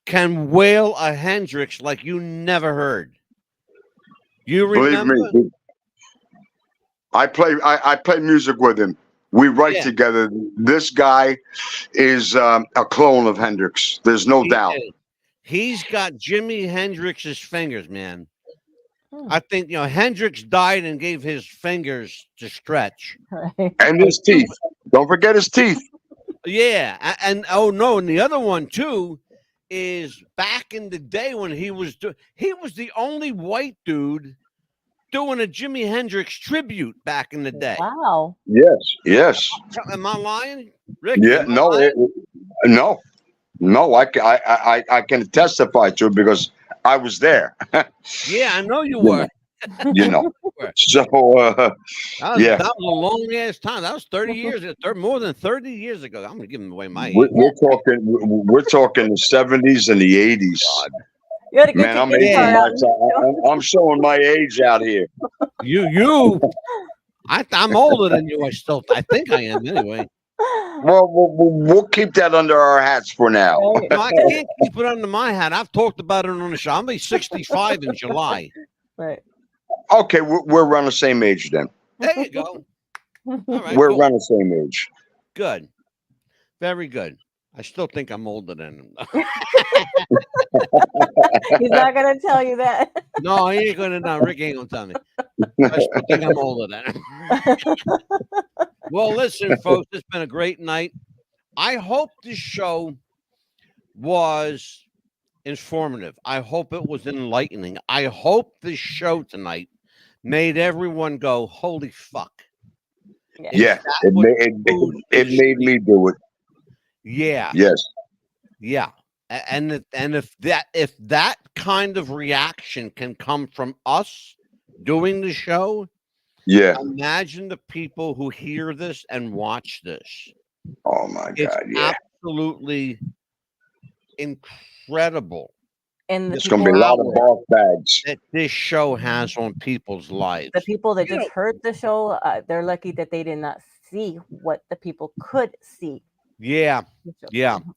can wail a Hendrix like you never heard. You remember? Believe me, I play music with him. We write together. This guy is a clone of Hendrix. There's no doubt. He's got Jimi Hendrix's fingers, man. I think, you know, Hendrix died and gave his fingers to Stretch. And his teeth. Don't forget his teeth. Yeah. And oh no, and the other one too is back in the day when he was the only white dude doing a Jimi Hendrix tribute back in the day. Wow. Yes. Am I lying, Rick? Yeah. No. I can testify to it because I was there. Yeah, I know you were. You know. So that was a long ass time. That was 30 years, more than 30 years ago. I'm gonna give him away my age. We're talking the 70s and the 80s. God. Man, I'm showing my age out here. I'm older than you. I think I am anyway. Well, we'll keep that under our hats for now. No, I can't keep it under my hat. I've talked about it on the show. I'll be 65 in July. Right. Okay, we're around the same age then. There you go. All right, we're around the same age. Good. Very good. I still think I'm older than him. He's not going to tell you that. No, he ain't going to. No, Rick ain't going to tell me. I still think I'm older than him. Well, listen, folks, it's been a great night. I hope this show was informative. I hope it was enlightening. I hope this show tonight made everyone go, holy fuck. Yeah, it made me do it. Yeah. Yes. Yeah. And if that kind of reaction can come from us doing the show, imagine the people who hear this and watch this. Oh my God! It's absolutely incredible. And it's going to be a lot of ball bags that this show has on people's lives. The people that just heard the show, they're lucky that they did not see what the people could see. Yeah. Some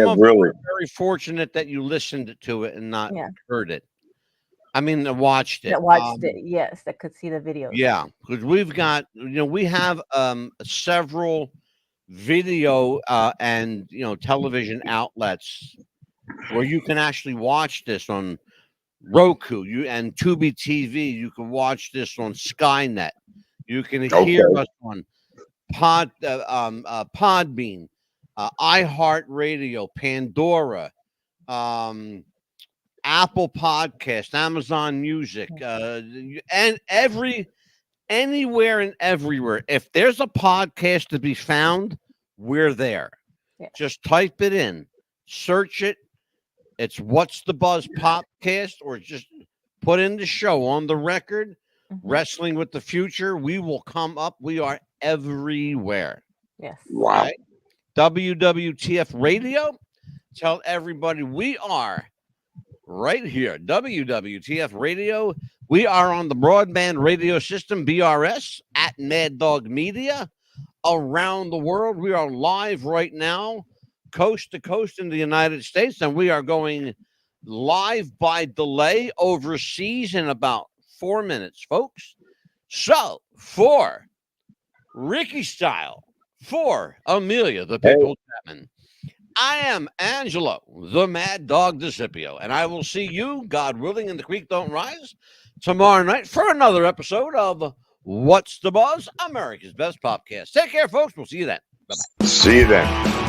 of really. you are very fortunate that you listened to it and not heard it. I mean, watched it. That watched it, yes, that could see the videos. Yeah, because we've got, we have several video and television outlets where you can actually watch this on Roku, and Tubi TV. You can watch this on Skynet. You can hear us on Podbean, iHeartRadio, Pandora, Apple Podcast, Amazon Music, and anywhere and everywhere. If there's a podcast to be found, we're there. Yeah. Just type it in, search it, It's What's the Buzz podcast, or just put in the show on the record. Wrestling with the Future. We will come up. We are everywhere. Yes. Wow. Right? WWTF Radio. Tell everybody we are right here. WWTF Radio. We are on the broadband radio system, BRS, at Mad Dog Media. Around the world, we are live right now, coast to coast in the United States, and we are going live by delay overseas in about 4 minutes, folks. So, for Ricky Style, for Amelia, the Pitbull Chapman, I am Angelo, the Mad Dog DeCipio, and I will see you, God willing, and the creek don't rise, tomorrow night for another episode of What's the Buzz, America's Best Popcast. Take care, folks. We'll see you then. Bye-bye. See you then.